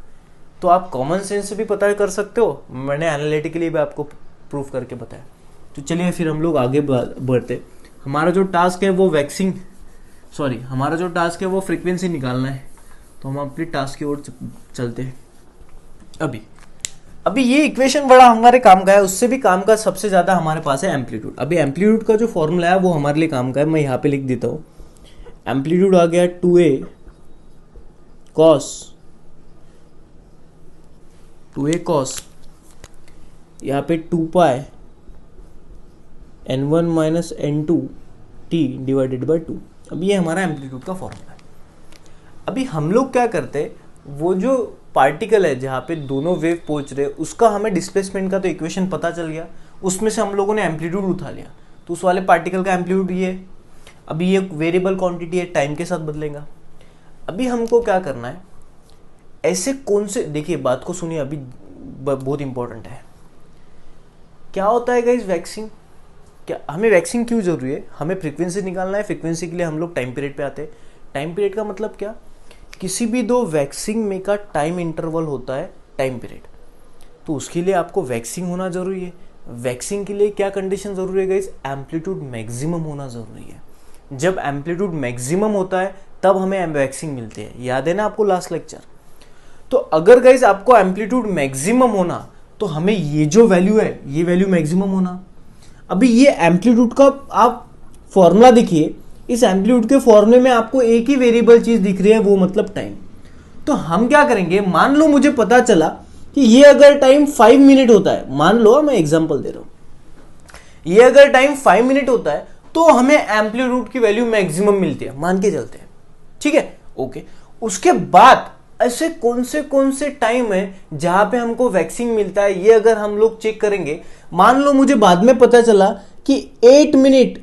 तो आप कॉमन सेंस से भी पता कर सकते हो, मैंने एनालिटिकली भी आपको प्रूफ करके बताया। तो चलिए फिर हम लोग आगे बढ़ते। हमारा जो टास्क है वो फ्रीक्वेंसी निकालना है। तो हम अपने टास्क की ओर चलते हैं। अभी ये इक्वेशन बड़ा हमारे काम का है, उससे भी काम का सबसे ज़्यादा हमारे पास है एम्पलीट्यूड। अभी एम्पलीट्यूड का जो फॉर्मूला है वो हमारे लिए काम का है, मैं यहाँ पे लिख देता हूँ। एम्पलीट्यूड आ गया 2a cos, यहाँ पे 2 pi n1 minus n2 t divided by 2। अब ये हमारा एम्पलीट्यूड का फॉर्मूला है। अभी हम लोग क्या करते हैं, वो जो पार्टिकल है जहाँ पे दोनों वेव पहुँच रहे, उसका हमें डिस्प्लेसमेंट का तो इक्वेशन पता चल गया, उसमें से हम लोगों ने एम्पलीट्यूड उठा लिया। तो उस वाले पार्टिकल का एम्पलीट्यूड ये है। अभी ये वेरिएबल क्वांटिटी है, टाइम के साथ बदलेगा। अभी हमको क्या करना है, ऐसे कौन से, देखिए बात को सुनिए, अभी बहुत इंपॉर्टेंट है। क्या होता है गाइस वैक्सिंग? क्या हमें वैक्सिंग क्यों जरूरी है? हमें फ्रीक्वेंसी निकालना है। फ्रीक्वेंसी के लिए हम लोग टाइम पीरियड पे आते हैं। टाइम पीरियड का मतलब क्या? किसी भी दो वैक्सिंग में का टाइम इंटरवल होता है टाइम पीरियड। तो उसके लिए आपको वैक्सिंग होना जरूरी है। वैक्सिंग के लिए क्या कंडीशन जरूरी है गाइस? एम्पलीट्यूड मैक्सिमम होना जरूरी है। जब एम्पलीट्यूड मैक्सिमम होता है तब हमें वैक्सिंग मिलती है। याद है ना आपको लास्ट लेक्चर? तो अगर गाइस आपको एम्पलीट्यूड मैक्सिमम होना तो हमें ये जो वैल्यू है ये वैल्यू मैक्सिमम होना। अभी ये एम्पलीट्यूड का आप फॉर्मूला देखिए, इस एम्पलीट्यूड के फॉर्मूले में आपको एक ही वेरिएबल चीज दिख रही है, वो मतलब टाइम। तो हम क्या करेंगे, मान लो मुझे पता चला कि ये अगर टाइम 5 मिनट होता है, मान लो मैं एग्जांपल दे रहा हूं, ये अगर टाइम 5 मिनट होता है तो हमें एम्पलीट्यूड की वैल्यू मैक्सिमम मिलती है, मान के चलते हैं, ठीक है, ओके। उसके बाद ऐसे कौन से टाइम है जहां पे हमको वैक्सिंग मिलता है, ये अगर हम लोग चेक करेंगे। मान लो मुझे बाद में पता चला कि 8 मिनट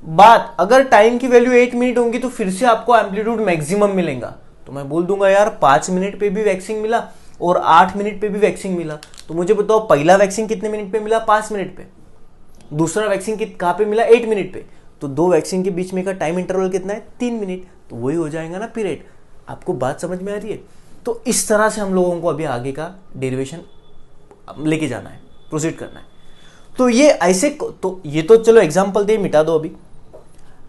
बाद अगर टाइम की वैल्यू 8 मिनट होंगी तो फिर से आपको एम्पलीट्यूड मैक्सिमम मिलेगा। तो मैं बोल दूंगा यार 5 मिनट पे भी वैक्सिंग मिला और 8 मिनट पे भी वैक्सिंग मिला। तो मुझे बताओ पहला वैक्सिंग कितने मिनट पे मिला? 5 मिनट पे। दूसरा वैक्सिंग कहां पे मिला? 8 मिनट पे। तो दो वैक्सिंग के बीच में का टाइम इंटरवल कितना है? 3 मिनट। तो वही हो जाएगा ना पीरियड। आपको बात समझ में आ रही है? तो इस तरह से हम लोगों को अभी आगे का डेरिवेशन लेके जाना है, प्रोसीड करना है। तो ये ऐसे, तो ये तो चलो एग्जांपल दे, मिटा दो। अभी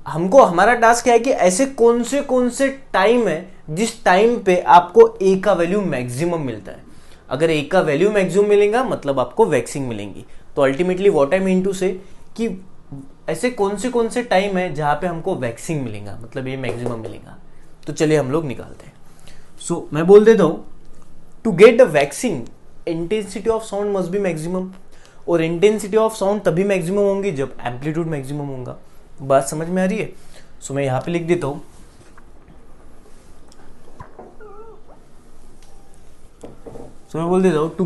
हमको हमारा टास्क क्या है कि ऐसे कौन से टाइम है जिस टाइम पे आपको ए का वैल्यू मैक्सिमम मिलता है। अगर ए का वैल्यू मैक्सिमम मिलेगा मतलब आपको वैक्सिंग मिलेंगी। तो ultimately what I mean to say कि ऐसे कौन से टाइम है जहां पे हमको वैक्सिंग मिलेगा, मतलब ये मैक्सिमम मिलेगा। तो चलिए हम लोग निकालते हैं। सो मैं बोल देता हूं, to get the waxing intensity of sound must be maximum. और इंटेंसिटी ऑफ साउंड तभी मैक्सिमम होंगी जब एम्पलीट्यूड मैक्सिमम होगा। बात समझ में आ रही है? सो मैं यहां पे लिख देता हूं, सो मैं बोल देता हूं, to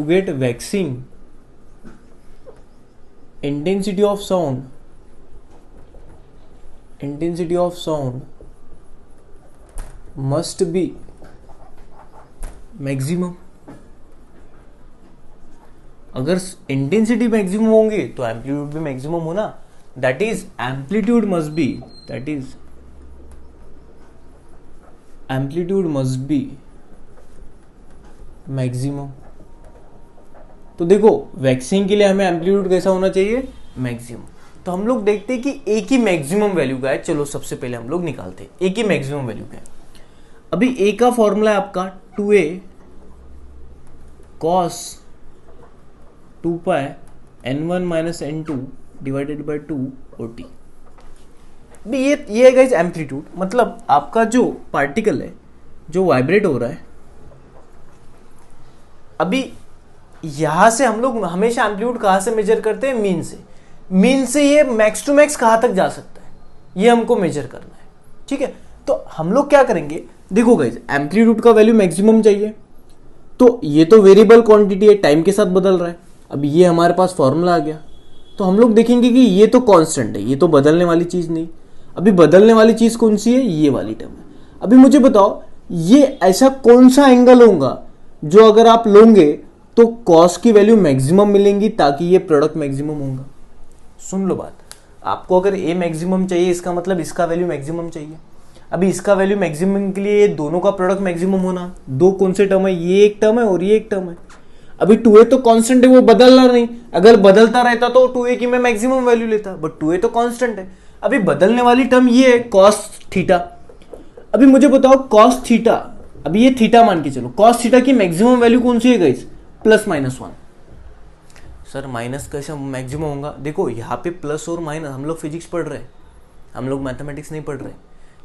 get waxing intensity of sound must be maximum. अगर इंटेंसिटी मैक्सिमम होंगी तो एम्पलीट्यूड भी मैक्सिमम होना। That is amplitude must be maximum. तो देखो वैक्सिंग के लिए हमें एम्पलीट्यूड कैसा होना चाहिए? मैक्सिमम। तो हम लोग देखते हैं कि ए की मैक्सिमम वैल्यू का है। चलो सबसे पहले हम लोग निकालते हैं ए की मैक्सिमम वैल्यू का है। अभी ए का फॉर्मूला है आपका 2a cos 2 pi n1 minus n2 divided by 2 OT। ये है गाइस एम्पलीट्यूड, मतलब आपका जो पार्टिकल है जो वाइब्रेट हो रहा है। अभी यहां से हम लोग हमेशा एम्पलीट्यूड कहां से मेजर करते हैं? मीन से ये मैक्स टू मैक्स कहां तक जा सकता है ये हमको मेजर करना है, ठीक है। तो हम लोग क्या करेंगे, देखो गाइस एम्पलीट्यूड का वैल्यू मैक्सिमम चाहिए, तो ये तो वेरिएबल क्वांटिटी है, टाइम के साथ बदल रहा है। अब ये हमारे पास फॉर्मूला आ गया, तो हम लोग देखेंगे कि ये तो कांस्टेंट है, ये तो बदलने वाली चीज नहीं। अभी बदलने वाली चीज कौन सी है? ये वाली टर्म है। अभी मुझे बताओ ये ऐसा कौन सा एंगल होगा जो अगर आप लोगे तो कॉस की वैल्यू मैक्सिमम मिलेंगी ताकि ये प्रोडक्ट मैक्सिमम होगा। सुन लो बात, आपको अगर ए मैक्सिमम चाहिए इसका मतलब इसका वैल्यू मैक्सिमम चाहिए। अभी इसका वैल्यू मैक्सिमम के लिए ये दोनों का प्रोडक्ट मैक्सिमम होना, दो कौन से टर्म है, ये एक टर्म है और ये एक टर्म है। अभी 2a तो कांस्टेंट है, वो बदल रहा नहीं, अगर बदलता रहता तो 2a की मैं मैक्सिमम वैल्यू लेता, बट 2a तो कांस्टेंट है। अभी बदलने वाली टर्म ये है कॉस थीटा। अभी मुझे बताओ कॉस थीटा, अभी ये थीटा मान के चलो, कॉस थीटा की मैक्सिमम वैल्यू कौन सी है गाइस, +-1। सर माइनस कैसे मैक्सिमम होगा, देखो यहाँ पे प्लस और माइनस, हम लोग फिजिक्स पढ़ रहे हैं, हम लोग मैथमेटिक्स नहीं पढ़ रहे।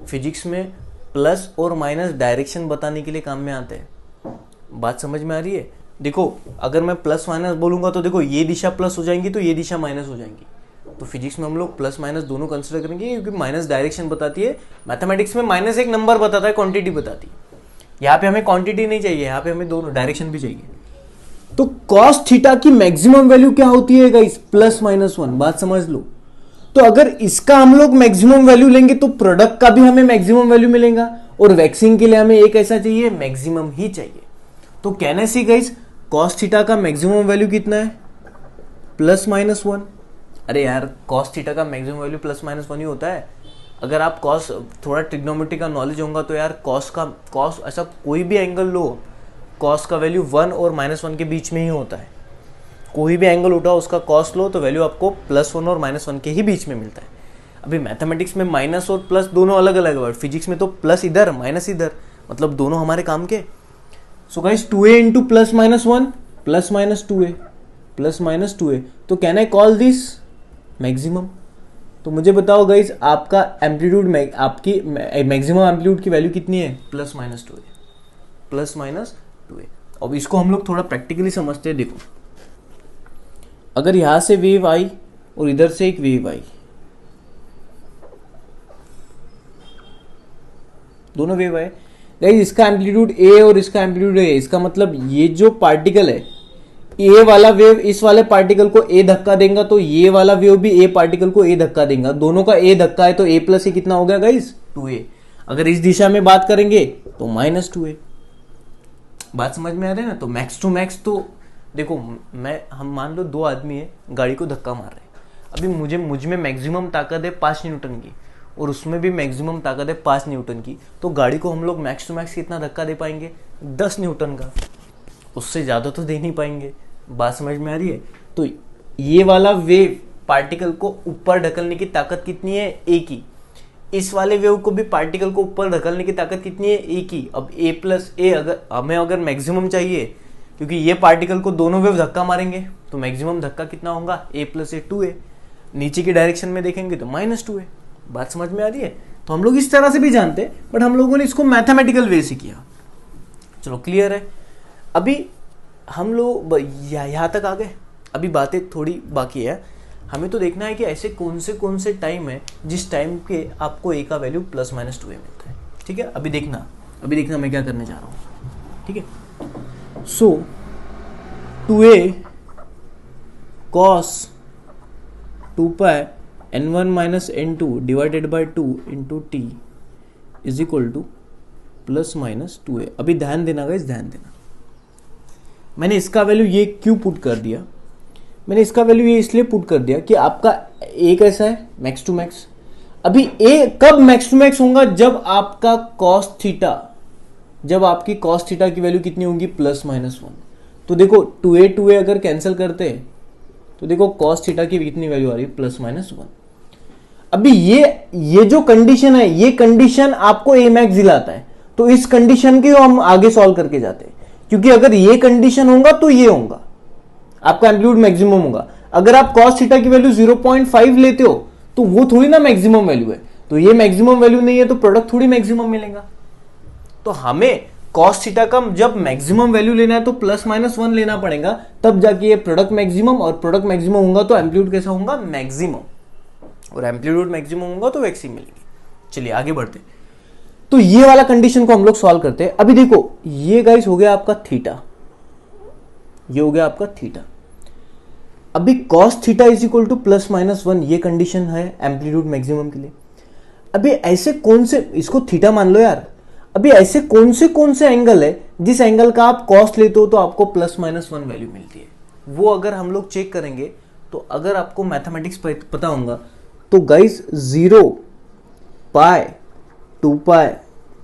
फिजिक्स में प्लस और माइनस डायरेक्शन बताने के लिए काम में आते हैं। बात समझ में आ रही है? देखो अगर मैं प्लस माइनस बोलूंगा तो देखो ये दिशा प्लस हो जाएंगी तो ये दिशा माइनस हो जाएंगी। तो फिजिक्स में हम लोग प्लस माइनस दोनों कंसिडर करेंगे क्योंकि माइनस डायरेक्शन बताती है, मैथमेटिक्स में माइनस एक नंबर बताता है, क्वांटिटी बताती है। यहाँ पे हमें क्वांटिटी नहीं चाहिए, यहाँ पे हमें दोनों डायरेक्शन भी चाहिए। तो कॉस थीटा की मैक्सिमम वैल्यू क्या होती है गाइस, +-1। बात समझ लो। तो अगर इसका हम लोग मैक्सिमम वैल्यू लेंगे तो प्रोडक्ट का भी हमें मैक्सिमम वैल्यू मिलेगा, और वैक्सीन के लिए हमें एक ऐसा चाहिए मैक्सिमम ही चाहिए। तो कहने से गाइस कॉस थीटा का मैक्सिमम वैल्यू कितना है, +-1। अरे यार कॉस थीटा का मैक्सिमम वैल्यू +-1 ही होता है। अगर आप कॉस थोड़ा ट्रिग्नोमेट्री का नॉलेज होगा तो यार कॉस ऐसा कोई भी एंगल लो, कॉस का वैल्यू 1 और -1 के बीच में ही होता है। कोई भी एंगल उठाओ उसका कॉस लो तो वैल्यू आपको +1 और -1 के ही बीच में मिलता है। अभी मैथमेटिक्स में माइनस और प्लस दोनों अलग अलग वर्ड, फिजिक्स में तो प्लस इधर माइनस इधर, मतलब दोनों हमारे काम के। So guys 2a into +-1 +-2a +-2a, तो can I call this maximum. तो मुझे बताओ गाइस आपका एम्पलीट्यूड आपकी मैक्सिमम एम्पलीट्यूड की वैल्यू कितनी है, +-2a। अब इसको हम लोग थोड़ा प्रैक्टिकली समझते हैं। देखो अगर यहां से वेव आई और इधर से एक वेव आई, दोनों वेव आए गाइस, इसका एम्पलीट्यूड ए और इसका एम्पलीट्यूड ए, इसका मतलब ये जो पार्टिकल है ए वाला वेव इस वाले पार्टिकल को ए धक्का देगा तो ये वाला वेव भी ए पार्टिकल को ए धक्का देगा, दोनों का ए धक्का है तो a + a कितना हो गया गाइस, 2a। अगर इस दिशा में बात करेंगे तो -2a। बात समझ में आ रही है ना? तो मैक्स टू मैक्स तो देखो हम मान लो दो आदमी है गाड़ी को धक्का मार रहे हैं। अभी मुझ में मैक्सिमम ताकत है 5 न्यूटन की और उसमें भी मैक्सिमम ताकत है 5 न्यूटन की, तो गाड़ी को हम लोग मैक्स टू मैक्स कितना धक्का दे पाएंगे, 10 न्यूटन का, उससे ज़्यादा तो दे नहीं पाएंगे। बात समझ में आ रही है? तो ये वाला वेव पार्टिकल को ऊपर ढकलने की ताकत कितनी है, ए की। इस वाले वेव को भी पार्टिकल को ऊपर ढकलने की ताकत कितनी है, ए की। अब a+a अगर मैक्सिमम चाहिए, क्योंकि ये पार्टिकल को दोनों वेव धक्का मारेंगे तो मैक्सिमम धक्का कितना होगा, a+a 2a। नीचे की डायरेक्शन में देखेंगे तो -2a। बात समझ में आ रही है? तो हम लोग इस तरह से भी जानते हैं, बट हम लोगों ने इसको मैथमेटिकल वे से किया। चलो क्लियर है? अभी हम लोग यहाँ तक आ गए, अभी बातें थोड़ी बाकी है। हमें तो देखना है कि ऐसे कौन से टाइम है जिस टाइम के आपको ए का वैल्यू +-2a मिलता है। ठीक है, अभी देखना मैं क्या करने जा रहा हूँ। ठीक है, so 2a cos 2π n1 - n2 divided by 2 into t is equal to +-2a। अभी ध्यान देना गाइस, ध्यान देना। मैंने इसका वैल्यू ये क्यों पुट कर दिया, मैंने इसका वैल्यू ये इसलिए पुट कर दिया कि आपका ए कैसा है, मैक्स टू मैक्स। अभी ए कब मैक्स टू मैक्स होगा, जब आपका cos थीटा, जब आपकी cos थीटा की वैल्यू कितनी होगी, +-1। तो देखो 2a अगर कैंसिल करते हैं तो देखो cos थीटा की कितनी वैल्यू आ रही है, +-1। अभी ये जो कंडीशन है, ये कंडीशन आपको ए मैक्स दिलाता है, तो इस कंडीशन के हम आगे सॉल्व करके जाते हैं, क्योंकि अगर ये कंडीशन होगा तो ये होगा, आपका एम्पलीट्यूड मैक्सिमम होगा। अगर आप cos थीटा की वैल्यू 0.5 लेते हो तो वो थोड़ी ना मैक्सिमम वैल्यू है, तो ये मैक्सिमम वैल्यू नहीं है तो प्रोडक्ट थोड़ी मैक्सिमम मिलेगा। तो हमें cos थीटा का जब मैक्सिमम वैल्यू लेना है तो +-1 लेना पड़ेगा, तब जाके ये प्रोडक्ट मैक्सिमम, और प्रोडक्ट मैक्सिमम होगा तो एम्पलीट्यूड कैसा होगा, मैक्सिमम, और एम्पलीट्यूड मैक्सिमम होगा तो वैक्सी मिलेगी। चलिए आगे बढ़ते। तो ये वाला कंडीशन को हम लोग सॉल्व करते हैं। अभी देखो ये गाइस हो गया आपका थीटा, ये हो गया आपका थीटा। अभी cos theta is equal to +-1, ये कंडीशन है एम्पलीट्यूड मैक्सिमम के लिए। अभी ऐसे कौन से, इसको थीटा मान लो यार, अभी ऐसे कौन से एंगल है जिस एंगल का आप कॉस्ट लेते हो तो आपको +-1 वैल्यू मिलती है? वो अगर हम लोग चेक करेंगे तो अगर आपको मैथमेटिक्स पता होगा तो guys 0, pi, 2 pi,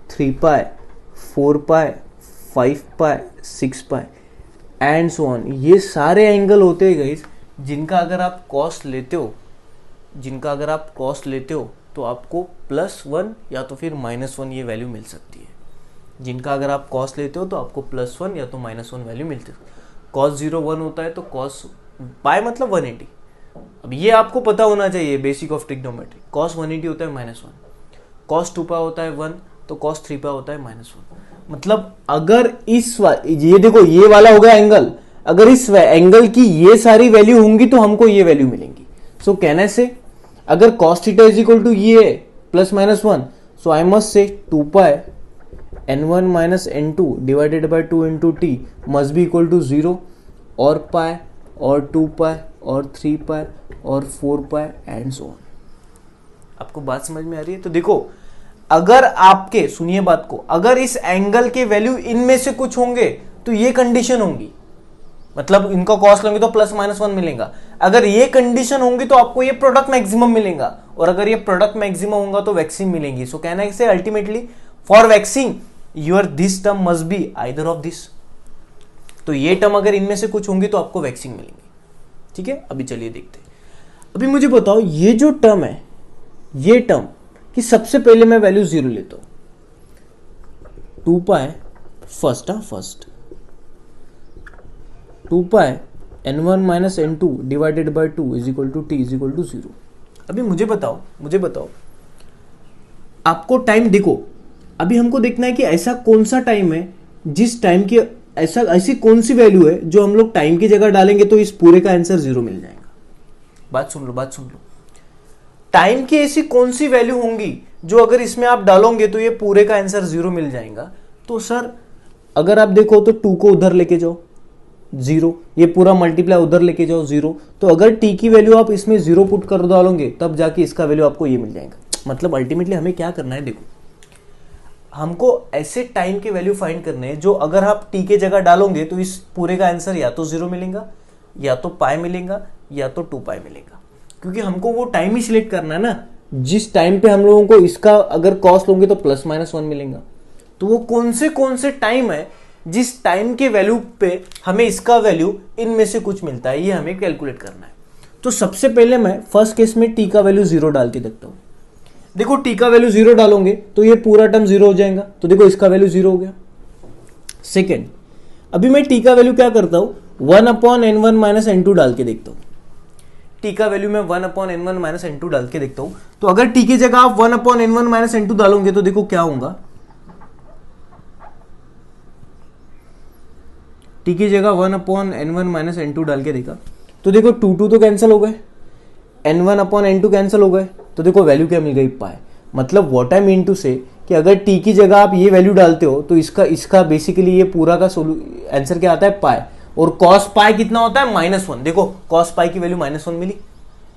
3 pi, 4 pi, 5 pi, 6 pi and so on, ये सारे एंगल होते हैं गाइस जिनका अगर आप कॉस्ट लेते हो तो आपको +1 या तो फिर -1 ये वैल्यू मिल सकती है। जिनका अगर आप कॉस्ट लेते हो तो आपको +1 या तो -1 वैल्यू मिलती है। cos 0 1 होता है तो cos पाई मतलब 180। अब ये आपको पता होना चाहिए, बेसिक ऑफ ट्रिग्नोमेट्री। cos 180 होता है -1, cos 2 पाई होता है 1, तो cos 3 पाई होता है -1। मतलब अगर ये देखो ये वाला हो गया एंगल, अगर इस एंगल की ये सारी वैल्यू होंगी तो हमको ये वैल्यू मिलेंगी। सो कहने से अगर cos theta is equal to ये +-1, सो आई मस्ट से 2 pi n1 minus n2 divided by 2 into t must be equal to 0 और पाई और 2 पाई और 3 पाई और 4 पाई एंड सो ऑन। आपको बात समझ में आ रही है? तो देखो अगर आपके, सुनिए बात को, अगर इस एंगल के वैल्यू इनमें से कुछ होंगे तो ये कंडीशन होंगी, मतलब इनका कॉस्ट लेंगे तो +-1 मिलेगा। अगर ये कंडीशन होंगी तो आपको ये प्रोडक्ट मैक्सिमम मिलेगा, और अगर ये प्रोडक्ट मैक्सिमम होगा तो वैक्सिंग मिलेंगी। सो कहना है ultimately for waxing your this term must be either of this. तो ये टर्म अगर इनमें से कुछ होंगी तो आपको वैक्सिंग मिलेंगी। ठीक है, अभी चलिए देखते हैं। अभी मुझे बताओ ये जो टर्म है, ये टर्म कि सबसे पहले मैं वैल्यू 0 लेता हूं, 2 पाई first 2 pi n1 minus n2 divided by 2 is equal to t is equal to 0। अभी मुझे बताओ आपको टाइम देखो, अभी हमको देखना है कि ऐसा कौन सा टाइम है जिस टाइम की ऐसी कौन सी वैल्यू है जो हम लोग टाइम की जगह डालेंगे तो इस पूरे का आंसर 0 मिल जाएगा। बात सुन लो, टाइम की ऐसी कौन सी वैल्यू होंगी जो अगर इसमें आप डालोगे तो ये पूरे का आंसर 0 मिल जाएगा। तो सर अगर आप देखो तो 2 को उधर लेके जाओ 0, ये पूरा मल्टीप्लाई उधर लेके जाओ 0, तो अगर t की वैल्यू आप इसमें 0 पुट कर डालोगे तब जाके इसका वैल्यू आपको ये मिल जाएगा। मतलब अल्टीमेटली हमें क्या करना है, देखो हमको ऐसे टाइम के वैल्यू फाइंड करने हैं जो अगर आप t के जगह डालोगे तो इस पूरे का आंसर या तो 0 मिलेगा, या तो पाई मिलेगा, या तो 2 पाई मिलेगा। क्योंकि हमको वो टाइम ही सिलेक्ट करना है ना जिस टाइम पे हम लोगों को इसका अगर कॉस्ट लोगे तो +-1 मिलेगा। तो वो कौन से टाइम है जिस टाइम के वैल्यू पे हमें इसका वैल्यू इनमें से कुछ मिलता है, ये हमें कैलकुलेट करना है। तो सबसे पहले मैं फर्स्ट केस में t का वैल्यू 0 डाल के देखता हूं। देखो t का वैल्यू 0 डालोगे तो ये पूरा टर्म 0 हो जाएगा, तो देखो इसका वैल्यू 0 हो गया। सेकेंड, अभी मैं t का वैल्यू क्या करता हूं, 1/n1 minus n2 डाल के देखता हूं। t का वैल्यू मैं 1/n1 minus n2 डाल के देखता हूं। तो अगर t की जगह आप 1/n1 minus n2 डालोगे तो देखो क्या होगा, t की जगह 1/n1 minus n2 डाल के देखा तो देखो 2 तो कैंसिल हो गए, n1/n2 कैंसिल हो गए, तो देखो वैल्यू क्या मिल गई, पाई। मतलब what I mean to say कि अगर t की जगह आप ये वैल्यू डालते हो तो इसका बेसिकली ये पूरा का आंसर क्या आता है, पाई। और cos पाई कितना होता है, -1। देखो cos पाई की वैल्यू -1 मिली।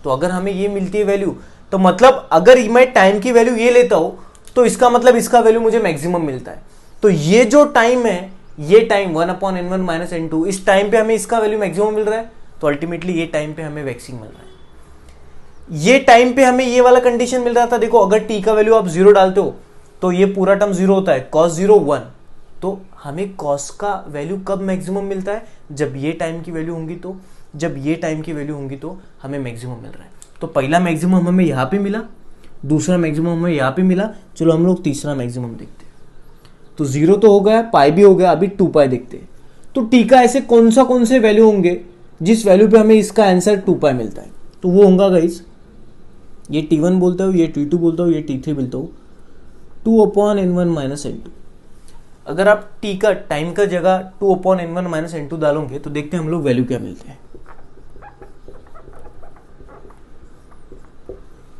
तो अगर हमें ये मिलती है वैल्यू, तो मतलब अगर मैं टाइम की वैल्यू ये लेता हूं तो इसका मतलब इसका वैल्यू मुझे मैक्सिमम मिलता है। तो ये जो टाइम है, ये टाइम 1/n1 minus n2, इस टाइम पे हमें इसका वैल्यू मैक्सिमम मिल रहा है, तो अल्टीमेटली ये टाइम पे हमें वैक्सिंग मिल रहा है। ये टाइम पे हमें ये वाला कंडीशन मिल रहा था। देखो अगर t का वैल्यू आप 0 डालते हो तो ये पूरा टर्म 0 होता है, cos 0 1। तो हमें cos का वैल्यू कब मैक्सिमम मिलता है, जब ये टाइम की वैल्यू होंगी तो हमें मैक्सिमम मिल रहा है। तो पहला मैक्सिमम हमें यहाँ पे मिला, दूसरा मैक्सिमम हमें यहाँ पे मिला। चलो हम लोग तीसरा मैक्सिमम देखते हैं। तो 0 तो हो गया, पाई भी हो गया, अभी 2 पाई देखते हैं। तो t का ऐसे कौन से वैल्यू होंगे जिस वैल्यू पे हमें इसका आंसर 2 पाई मिलता है। तो वो होगा गाइस, ये t1 बोलता हूँ, ये t2 बोलता हूँ, ये t3 बोलता हूँ, 2/n1 minus n2। अगर आप t का टाइम का जगह 2/n1 minus n2 डालोगे तो देखते हैं हम लोग वैल्यू क्या मिलते हैं।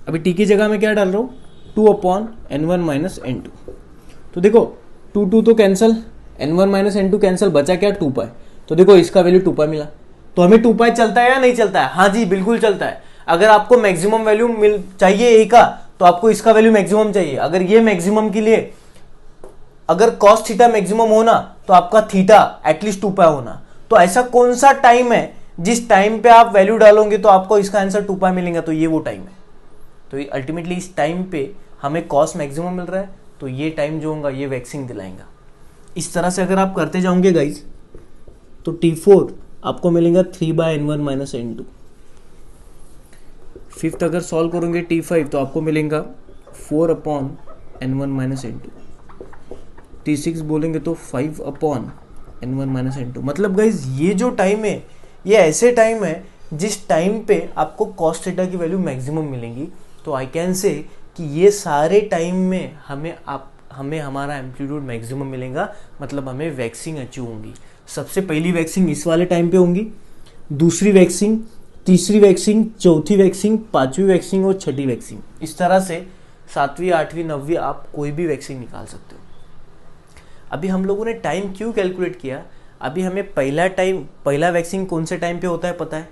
अभी t की जगह में क्या डाल रहा हूँ, 2/n1 minus n2। तो देखो 2 तो cancel, n1 minus n2 cancel, बचा क्या, 2 पाई। तो देखो इसका वैल्यू 2 पाई मिला। तो हमें 2 पाई चलता है या नहीं चलता है? हाँ जी, बिल्कुल चलता है। अगर आपको मैक्सिमम वैल्यू चाहिए a का, तो आपको इसका वैल्यू मैक्सिमम चाहिए। अगर ये मैक्सिमम के लिए अगर कॉस थीटा मैक्सिमम होना तो आपका थीटा एटलीस्ट 2 पाई होना। तो ऐसा कौन सा टाइम है जिस टाइम पे आप वैल्यू डालोगे तो आपको इसका आंसर 2 पाई मिलेगा, तो ये वो टाइम है। तो अल्टीमेटली इस टाइम पे हमें कॉस मैक्सिमम मिल रहा है, तो ये टाइम जो होगा ये वैक्सिंग दिलाएगा। इस तरह से अगर आप करते जाओगे गाइज तो T4 आपको मिलेगा 3/n1 माइनस n2। फिफ्थ अगर सॉल्व करोगे T5 तो आपको मिलेगा 4/n1 माइनस n2। T6 बोलेंगे तो 5/n1 माइनस n2। मतलब गाइज ये जो टाइम है ये ऐसे टाइम है जिस टाइम पे आपको कॉस थीटा की वैल्यू मैक्सिमम मिलेंगी। तो आई कैन से कि ये सारे टाइम में हमें हमारा एम्पलीट्यूड मैक्सिमम मिलेगा, मतलब हमें वैक्सिंग अचीव होंगी। सबसे पहली वैक्सिंग इस वाले टाइम पे होंगी, दूसरी वैक्सिंग, तीसरी वैक्सिंग, चौथी वैक्सिंग, पांचवी वैक्सिंग और छठी वैक्सिंग। इस तरह से 7वीं 8वीं 9वीं आप कोई भी वैक्सिंग निकाल सकते हो। अभी हम लोगों ने टाइम क्यों कैलकुलेट किया, अभी हमें पहला वैक्सिंग कौन से टाइम पे होता है पता है,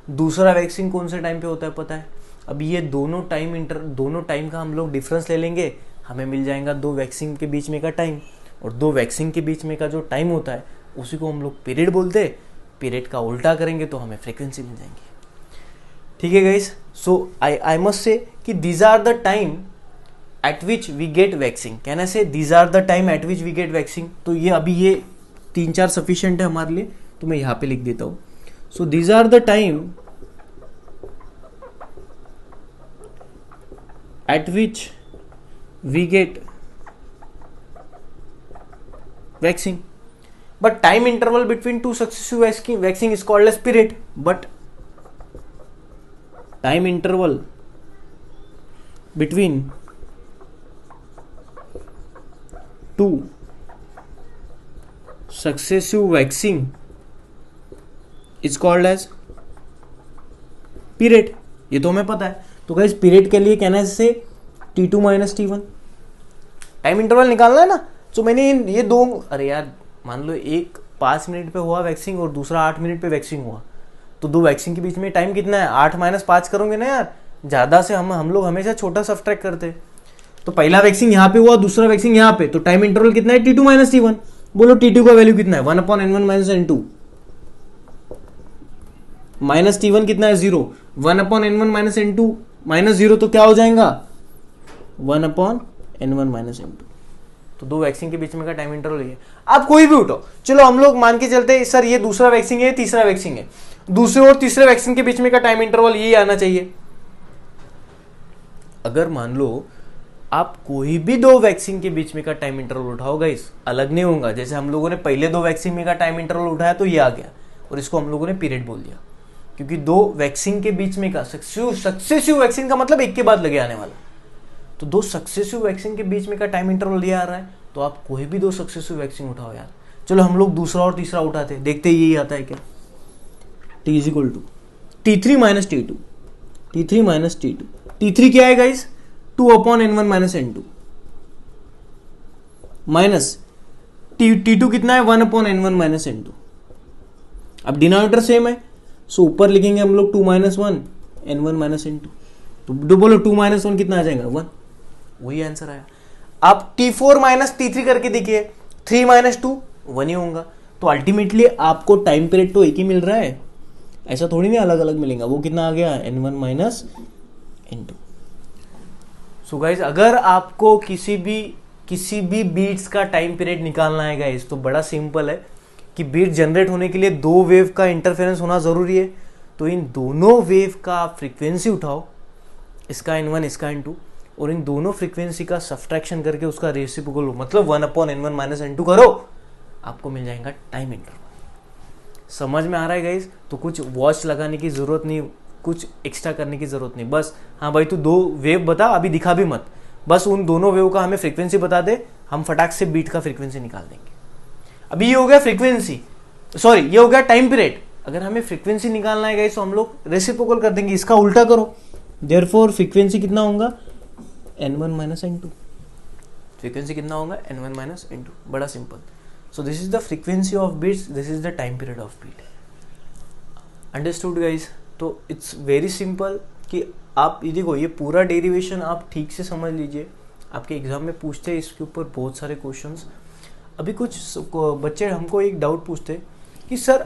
दूसरा वैक्सिंग कौन से टाइम पे होता है पता है। अभी ये दोनों टाइम का हम लोग डिफरेंस ले लेंगे, हमें मिल जाएगा 2 वैक्सिंग के बीच में का टाइम, और 2 वैक्सिंग के बीच में का जो टाइम होता है उसी को हम लोग पीरियड बोलते हैं। पीरियड का उल्टा करेंगे तो हमें फ्रीक्वेंसी मिल जाएंगी। ठीक है गाइस, सो आई मस्ट से कि these are the time at which we get waxing. Can I say these are the time at which we get waxing. तो ये अभी ये 3-4 सफिशिएंट है हमारे लिए, तो मैं यहाँ पे लिख देता हूँ। So these are the time at which we get waxing, but time interval between 2 successive waxing is called as period. But time interval between 2 successive waxing is called as period। ये तो हमें पता है। तो गाइस पीरियड के लिए कहना है से T2 minus T1 time interval निकालना है ना। तो मैंने ये दो, अरे यार मान लो एक 5 मिनट पे हुआ वैक्सिंग और दूसरा 8 मिनट पे वैक्सिंग हुआ, तो 2 वैक्सिंग के बीच में टाइम कितना है, 8 माइनस 5 करोगे ना यार, ज़्यादा से हम लोग हमेशा छोटा सब्ट्रैक्ट करते हैं। तो पहला वैक्सिंग यहाँ पे हुआ, दूसरा वैक्सिंग यहाँ पे, तो टाइम इंटरवल कितना है T2 माइनस T1। बोलो T2 का वैल्यू कितना है 1/n1 minus n2, minus T1 कितना है 0, 1/n1 माइनस n2 माइनस 0 तो क्या हो जाएगा 1/n1 माइनस n2। तो 2 वैक्सिंग के बीच में का टाइम इंटरवल है। आप कोई भी उठाओ, चलो हम लोग मान के चलते हैं सर ये दूसरा वैक्सिंग है तीसरा वैक्सिंग है, दूसरे और तीसरे वैक्सिंग के बीच में का टाइम इंटरवल यही आना चाहिए। अगर मान लो आप कोई भी 2 वैक्सिंग के बीच में का टाइम इंटरवल उठाओ गाइस, अलग नहीं होगा। जैसे हम लोगों ने पहले 2 वैक्सिंग में का टाइम इंटरवल उठाया तो ये आ गया, और इसको हम लोगों ने पीरियड बोल दिया, क्योंकि 2 वैक्सिंग के बीच में का सक्सेसिव वैक्सिंग का मतलब एक के बाद लगे आने वाला। तो 2 सक्सेसिव वैक्सिंग के बीच में का टाइम इंटरवल ये आ रहा है, तो आप कोई भी 2 सक्सेसिव वैक्सिंग उठाओ यार। चलो हम लोग दूसरा और तीसरा उठाते हैं, देखते यही आता है क्या। T is equal to T3 minus T2, T3 minus T2। T3 क्या है guys 2/n1 minus n2 minus T2 कितना है 1/n1 माइनस n2। अब डिनोमिनेटर सेम है, सो ऊपर लिखेंगे हम लोग 2 माइनस 1 n1 माइनस n2। तो बोलो 2 माइनस 1 कितना आ जाएगा 1, वही आंसर आया। आप T4 माइनस T3 करके देखिए, 3 माइनस 2 1 ही होगा। तो अल्टीमेटली आपको टाइम पीरियड तो एक ही मिल रहा है, ऐसा थोड़ी नहीं अलग अलग मिलेगा। वो कितना आ गया n1 minus n2। So guys अगर आपको किसी भी बीट्स का टाइम पीरियड निकालना है गाइज, तो बड़ा सिंपल है कि बीट जनरेट होने के लिए 2 वेव का इंटरफेरेंस होना जरूरी है। तो इन दोनों वेव का आप फ्रीक्वेंसी उठाओ, इसका n1 इसका n2, और इन दोनों फ्रीक्वेंसी का सब्ट्रैक्शन करके उसका रेसिप्रोकल लो, मतलब 1/n1 माइनस n2 करो, आपको मिल जाएगा टाइम इंटरवल। समझ में आ रहा है गाइज? तो कुछ वॉच लगाने की जरूरत नहीं, कुछ एक्स्ट्रा करने की जरूरत नहीं। बस हाँ भाई तू 2 वेव बता, अभी दिखा भी मत, बस उन दोनों वेव का हमें फ्रीक्वेंसी बता दे, हम फटाक से बीट का फ्रीक्वेंसी निकाल देंगे। अभी ये हो गया फ्रीक्वेंसी, सॉरी ये हो गया टाइम पीरियड। अगर हमें फ्रीक्वेंसी निकालना है गाइस तो हम लोग रेसिप्रोकल कर देंगे, इसका उल्टा करो। देयरफॉर फ्रीक्वेंसी कितना होगा n1 माइनस n2। फ्रीक्वेंसी कितना होगा n1 माइनस n2, बड़ा simple. So this is the frequency of beats, this is the time period of beat. Understood guys? तो इट्स वेरी सिंपल कि आप ये देखो, ये पूरा डेरिवेशन आप ठीक से समझ लीजिए, आपके एग्जाम में पूछते हैं इसके ऊपर बहुत सारे क्वेश्चंस। अभी कुछ बच्चे हमको एक डाउट पूछते कि सर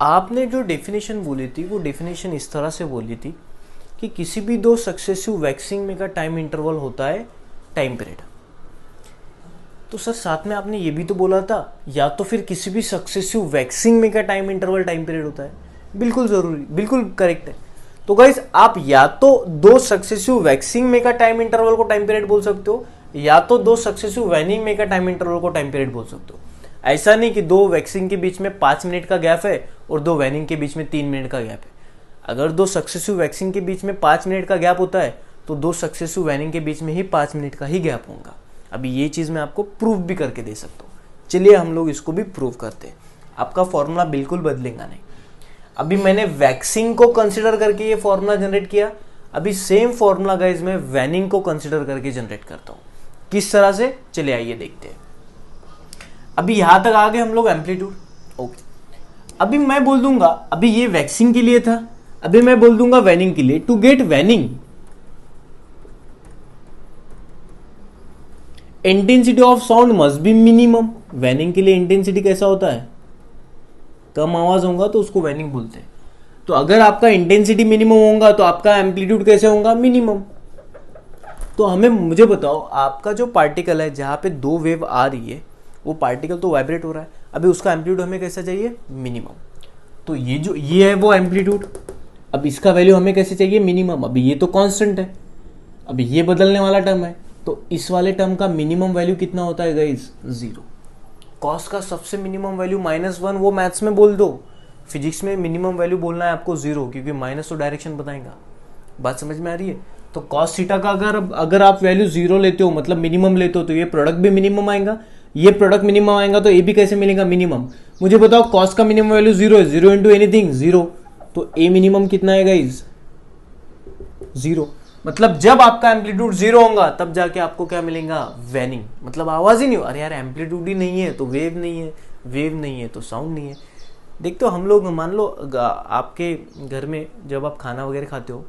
आपने जो डेफिनेशन बोली थी वो डेफिनेशन इस तरह से बोली थी कि किसी भी दो सक्सेसिव वैक्सिंग में का टाइम इंटरवल होता है टाइम पीरियड। तो सर साथ में आपने ये भी तो बोला था या तो फिर किसी भी सक्सेसिव वैक्सिंग में का टाइम इंटरवल टाइम पीरियड होता है। बिल्कुल जरूरी, बिल्कुल करेक्ट है। तो गाइस आप या तो दो सक्सेसिव वैक्सिंग में का टाइम इंटरवल को टाइम पीरियड बोल सकते हो या तो दो सक्सेसिव वैनिंग में का टाइम इंटरवल को टाइम पीरियड बोल सकते हो। ऐसा नहीं कि दो वैक्सिंग के बीच में 5 मिनट का गैप है और दो वैनिंग के बीच में 3 मिनट का गैप है। अगर दो सक्सेसिव वैक्सिंग के बीच में 5 मिनट का गैप होता है तो दो सक्सेसिव वैनिंग के बीच में ही 5 मिनट का ही गैप होगा। अभी ये चीज मैं आपको प्रूफ भी करके दे सकता हूँ। चलिए हम लोग इसको भी प्रूफ करते हैं। आपका फॉर्मूला बिल्कुल बदलेगा नहीं। अभी मैंने वैक्सिंग को कंसिडर करके ये फॉर्मूला जनरेट किया। अभी सेम फॉर्मूला गाइस मैं वैनिंग को कंसिडर करके जनरेट करता हूँ। किस तरह से, चलिए आइए देखते हैं। अभी यहां तक आ गए हम लोग एम्पलीट्यूड। ओके, अभी मैं बोल दूंगा, अभी ये वैक्सिंग के लिए था, अभी मैं बोल दूंगा वैनिंग के लिए। To get waning intensity of sound must be minimum. Waning के लिए इंटेंसिटी कैसा होता है, कम आवाज होगा तो उसको वैनिंग बोलते हैं। तो अगर आपका इंटेंसिटी मिनिमम होगा तो आपका एम्पलीट्यूड कैसे होगा, मिनिमम। तो हमें, मुझे बताओ, आपका जो पार्टिकल है जहां पे दो वेव आ रही है वो पार्टिकल तो वाइब्रेट हो रहा है, अभी उसका एम्पलीट्यूड हमें कैसा चाहिए, मिनिमम। तो ये जो ये है वो एम्पलीट्यूड, अब इसका वैल्यू हमें कैसे चाहिए, मिनिमम। अभी ये तो कांस्टेंट है, अभी ये बदलने वाला टर्म है, तो इस वाले टर्म का मिनिमम वैल्यू कितना होता है गाइस, 0। कॉस का सबसे मिनिमम वैल्यू -1, वो मैथ्स में बोल दो। फिजिक्स में मिनिमम वैल्यू बोलना है आपको 0, क्योंकि माइनस तो डायरेक्शन बताएगा। बात समझ में आ रही है। तो कॉस थीटा का अगर आप वैल्यू 0 लेते हो, मतलब मिनिमम लेते हो, तो ये प्रोडक्ट भी मिनिमम आएगा, ये प्रोडक्ट मिनिमम आएगा, तो ए भी कैसे मिलेगा, मिनिमम। मुझे बताओ कॉस का मिनिमम वैल्यू 0 है, 0 इंटू एनीथिंग 0, तो ए मिनिमम कितना है गाइस, 0। मतलब जब आपका एम्पलीट्यूड 0 होगा तब जाके आपको क्या मिलेगा, वैनिंग। मतलब आवाज ही नहीं हो, अरे यार एम्पलीट्यूड ही नहीं है तो वेव नहीं है, वेव नहीं है तो साउंड नहीं है। देखते हो हम लोग, मान लो आपके घर में जब आप खाना वगैरह खाते हो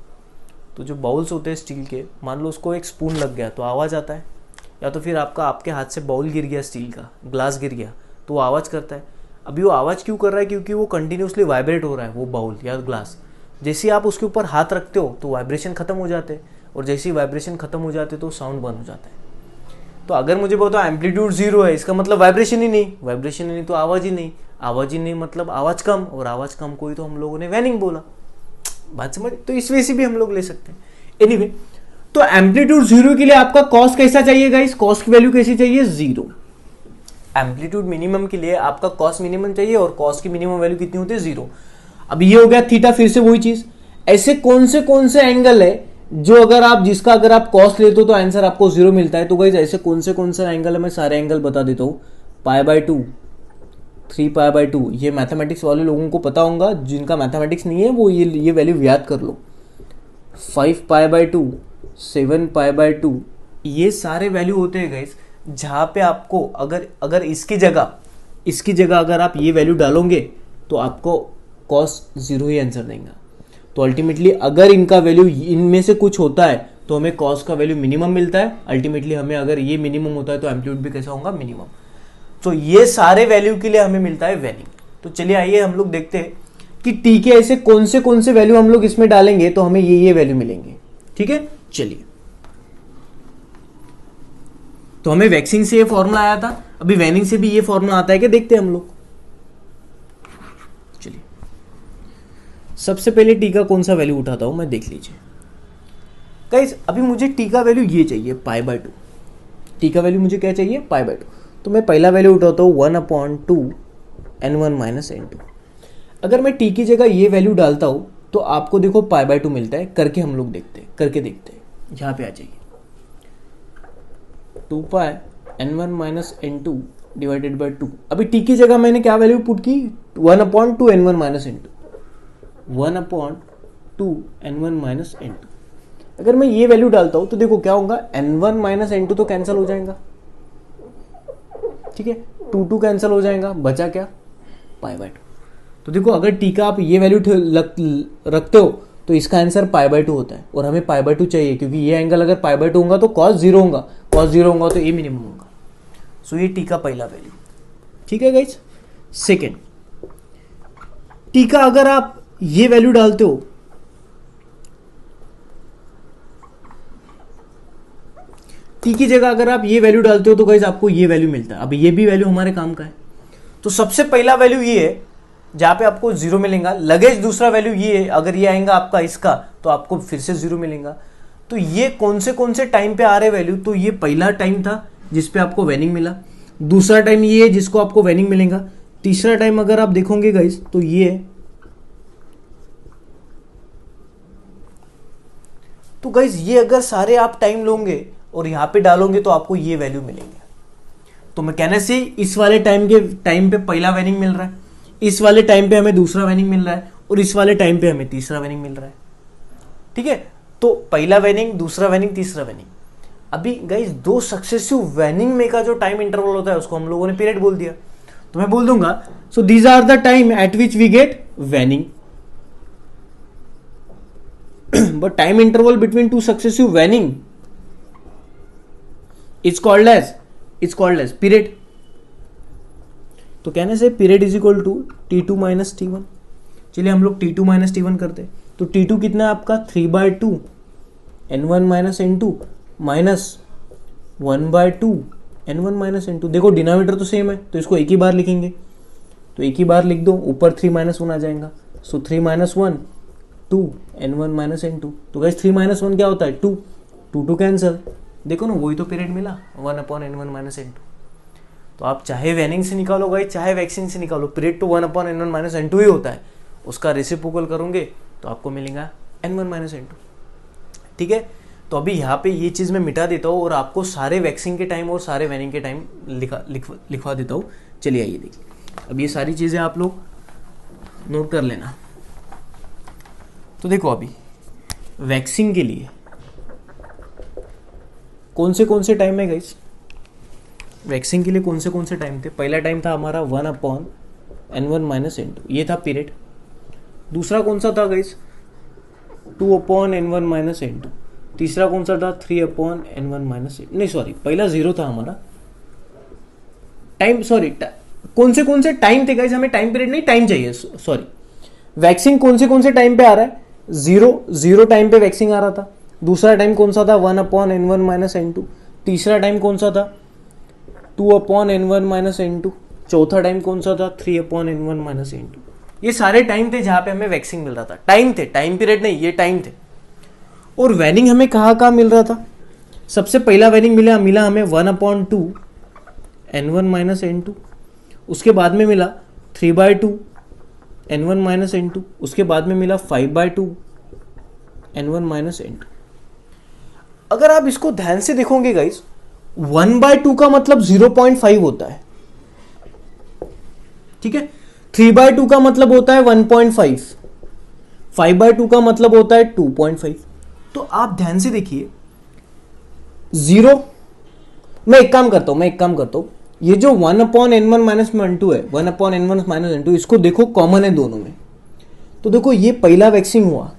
तो जो बाउल्स होते हैं स्टील के, मान लो उसको एक स्पून लग गया तो आवाज़ आता है, या तो फिर आपके हाथ से बाउल गिर गया, स्टील का ग्लास गिर गया तो वो आवाज़ करता है। अभी वो आवाज़ क्यों कर रहा है, क्योंकि वो कंटिन्यूसली वाइब्रेट हो रहा है वो बाउल या ग्लास। जैसे ही आप उसके ऊपर हाथ रखते हो तो वाइब्रेशन खत्म हो जाते हैं, और जैसे ही वाइब्रेशन खत्म हो जाते तो साउंड बंद हो जाता है। तो अगर मुझे बताओ एम्पलीट्यूड 0 है, इसका मतलब वाइब्रेशन ही नहीं, वाइब्रेशन ही नहीं तो आवाज़ ही नहीं, आवाज़ ही नहीं मतलब आवाज़ कम, और आवाज़ कम को ही तो हम लोगों ने वैनिंग बोला। बात समझ। तो इस वजह से भी हम लोग ले सकते हैं। एनीवे, तो एम्पलीट्यूड 0 के लिए आपका कॉस कैसा चाहिए गाइस, कॉस की वैल्यू कैसी चाहिए, 0। एम्पलीट्यूड मिनिमम के लिए आपका कॉस मिनिमम चाहिए, और कॉस की मिनिमम वैल्यू कितनी होती है, 0। अब ये हो गया थीटा, फिर से वही चीज। ऐसे कौन से एंगल है जो अगर आप कॉस लेते हो तो आंसर आपको 0 मिलता है। तो गाइस ऐसे कौन से एंगल है, मैं सारे एंगल बता देता हूँ। π/2, 3π/2, ये मैथमेटिक्स वाले लोगों को पता होगा, जिनका मैथमेटिक्स नहीं है वो ये वैल्यू याद कर लो। 5π/2, 7π/2, ये सारे वैल्यू होते हैं गाइस, जहां पे आपको अगर इसकी जगह अगर आप ये वैल्यू डालोगे तो आपको कॉस 0 ही आंसर देगा। तो अल्टीमेटली अगर इनका वैल्यू इनमें से कुछ होता है तो हमें कॉस का वैल्यू मिनिमम मिलता है। अल्टीमेटली हमें अगर ये मिनिमम होता है तो एम्पलीट्यूड भी कैसा होगा, मिनिमम। तो ये सारे वैल्यू के लिए हमें मिलता है वैनिंग। तो चलिए आइए हम लोग देखते हैं कि टी के ऐसे कौन से वैल्यू हम लोग इसमें डालेंगे तो हमें ये वैल्यू मिलेंगे। ठीक है, चलिए। तो हमें वैक्सिंग से ये फॉर्मूला आया था, अभी वैनिंग से भी ये फॉर्मूला आता है क्या, देखते हैं हम लोग। चलिए, सबसे पहले टी का कौन सा वैल्यू उठाता हूं मैं, देख लीजिए गाइस। अभी मुझे टी का वैल्यू ये चाहिए, π/2। टी का वैल्यू मुझे क्या चाहिए, π/2। तो मैं पहला वैल्यू उठाता हूँ 1/2 n1 - n2। अगर मैं टी की जगह ये वैल्यू डालता हूं तो आपको देखो π/2 मिलता है। करके हम लोग देखते हैं, यहां पे आ जाइए। 2π n1 - n2 डिवाइडेड बाय 2। अभी टी की जगह मैंने क्या वैल्यू पुट की, 1/2 n1 - n2, 1/2 n1 - n2। अगर मैं ये वैल्यू डालता हूं तो देखो क्या होगा, n1 - n2 तो कैंसिल हो जाएगा, ठीक है, 2 कैंसिल हो जाएगा, बचा क्या, π/2। तो देखो अगर टी का आप ये वैल्यू रखते हो तो इसका आंसर π/2 होता है, और हमें π/2 चाहिए क्योंकि ये एंगल अगर π/2 होगा तो cos 0 होगा, कॉस 0 होगा तो ए मिनिमम होगा। सो ये टी का पहला वैल्यू। ठीक है गाइज। सेकेंड, टी का अगर आप ये वैल्यू डालते हो, टी की जगह अगर आप ये वैल्यू डालते हो तो गाइज आपको ये वैल्यू मिलता है। अब ये भी वैल्यू हमारे काम का है। तो सबसे पहला वैल्यू ये है जहां पे आपको 0 मिलेगा। लगेज दूसरा वैल्यू ये है, अगर ये आएगा आपका इसका तो आपको फिर से 0 मिलेगा। तो ये कौन से टाइम पे आ रहे वैल्यू, तो ये पहला टाइम था जिसपे आपको वैनिंग मिला, दूसरा टाइम ये है जिसको आपको वैनिंग मिलेगा, तीसरा टाइम अगर आप देखोगे गाइज तो ये है। तो गाइज ये अगर सारे आप टाइम लोगे और यहां पे डालोगे तो आपको ये वैल्यू मिलेंगे। तो मैं कहने से इस वाले टाइम पे पहला वैनिंग मिल रहा है, इस वाले टाइम पे हमें दूसरा वैनिंग मिल रहा है और इस वाले टाइम पे हमें तीसरा वैनिंग मिल रहा है। ठीक है, तो पहला वैनिंग, दूसरा वैनिंग, तीसरा वैनिंग। अभी गाइज 2 सक्सेसिव वैनिंग में का जो टाइम इंटरवल होता है उसको हम लोगों ने पीरियड बोल दिया। तो मैं बोल दूंगा so these are the time at which we get waning. But time interval between 2 successive waning is called as period. तो कहने से period is equal to T2 minus T1। चलिए हम लोग T2 माइनस T1 करते हैं। तो T2 कितना है आपका 3/2 N1 minus N2 minus 1/2 N1 minus N2। देखो डिनोमिनेटर तो सेम है तो इसको एक ही बार लिखेंगे, तो एक ही बार लिख दो, ऊपर 3 माइनस 1 आ जाएगा। सो 3 माइनस 1 2 N1 माइनस N2। तो गाइस 3 माइनस 1 क्या होता है 2, 2 कैंसिल। देखो ना वही तो पीरियड मिला 1/N1 माइनस N2। तो आप चाहे वैनिंग से निकालो गाइस चाहे वैक्सिंग से निकालो, पीरियड तो 1/N1 माइनस N2 ही होता है। उसका रेसिप्रोकल करोगे तो आपको मिलेगा N1 माइनस N2। ठीक है, तो अभी यहाँ पे ये चीज़ मैं मिटा देता हूँ और आपको सारे वैक्सिंग के टाइम और सारे वैनिंग के टाइम लिखवा देता हूँ। चलिए आइए देखिए, अब ये सारी चीज़ें आप लोग नोट कर लेना। तो देखो अभी वैक्सिंग के लिए कौन से टाइम है गाइस, वैक्सिंग के लिए कौन से टाइम थे। पहला टाइम था हमारा 1/N1 माइनस N2, ये था पीरियड। दूसरा कौन सा था गाइस 2/N1 माइनस N2। तीसरा कौन सा था 3/N1 माइनस N2। नहीं सॉरी, पहला 0 था हमारा टाइम। सॉरी, कौन से टाइम थे गाइस, हमें टाइम पीरियड नहीं टाइम चाहिए। सॉरी, वैक्सिंग कौन से टाइम पे आ रहा है, 0 टाइम पे वैक्सिंग आ रहा था। दूसरा टाइम कौन सा था 1/N1 माइनस N2। तीसरा टाइम कौन सा था 2/N1 माइनस N2। चौथा टाइम कौन सा था 3/N1 माइनस N2। ये सारे टाइम थे जहां पे हमें वैक्सिंग मिल रहा था। टाइम थे, टाइम पीरियड नहीं, ये टाइम थे। और वैनिंग हमें कहाँ मिल रहा था। सबसे पहला वैनिंग मिला हमें 1/2 N1 माइनस N2। उसके बाद में मिला 3/2 N1 माइनस N2। उसके बाद में मिला 5/2 N1 माइनस N2। अगर आप इसको ध्यान से देखोगे गाइस 1/2 का मतलब 0.5 होता है। ठीक है, 3/2 का मतलब होता है 1.5, 5/2 का मतलब होता है 2.5। तो आप ध्यान से देखिए 0। मैं एक काम करता हूं, ये जो 1/N1 माइनस N2 है, 1/N1 माइनस N2, इसको देखो कॉमन है दोनों में। तो देखो ये पहला वैक्सिंग हुआ,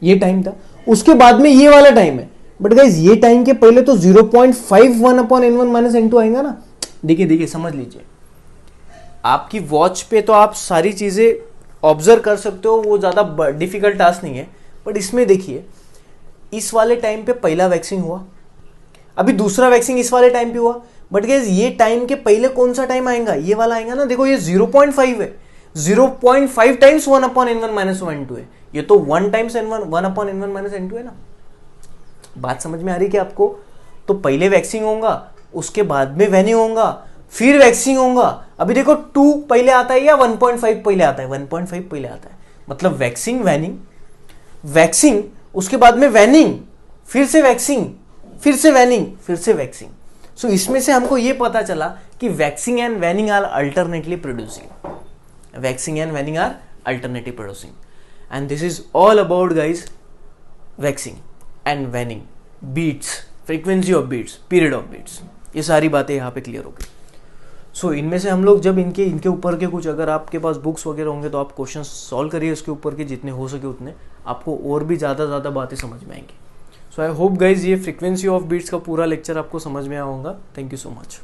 ये टाइम था, उसके बाद में ये वाला टाइम है। बट गाइज ये टाइम के पहले तो 0.5 1/N1 माइनस N2 आएगा ना। देखिए समझ लीजिए, आपकी वॉच पे तो आप सारी चीजें ऑब्जर्व कर सकते हो, वो ज्यादा डिफिकल्ट टास्क नहीं है। बट इसमें देखिए इस वाले टाइम पे पहला वैक्सिंग हुआ, अभी दूसरा वैक्सिंग इस वाले टाइम पे हुआ। बट गाइज ये टाइम के पहले कौन सा टाइम आएगा, ये वाला आएगा ना। देखो ये 0.5 है, 0.5 टाइम्स 1/N1 माइनस N2 है। ये तो 1 टाइम्स 1/N1 माइनस N2 है ना। बात समझ में आ रही है कि आपको। तो पहले वैक्सिंग होगा, उसके बाद में वैनिंग होगा, फिर वैक्सिंग होगा। अभी देखो 2 पहले आता है या 1.5 पहले आता है, 1.5 पहले आता है। मतलब वैक्सिंग वैनिंग, वैक्सिंग उसके बाद में वैनिंग, फिर से वैक्सिंग, फिर से वैनिंग, फिर से वैक्सिंग। सो इसमें से हमको ये पता चला कि waxing and waning are alternately producing, waxing and waning are alternately producing. And this is all about guys waxing and waning, beats, frequency of beats, period of beats, ये सारी बातें यहाँ पे क्लियर हो गई। सो इनमें से हम लोग जब इनके ऊपर के कुछ, अगर आपके पास बुक्स वगैरह होंगे तो आप क्वेश्चन सॉल्व करिए इसके ऊपर के, जितने हो सके उतने, आपको और भी ज़्यादा बातें समझ में आएंगी। सो आई होप गाइज ये फ्रीक्वेंसी ऑफ बीट्स का पूरा लेक्चर आपको समझ में आया होगा। Thank you so much.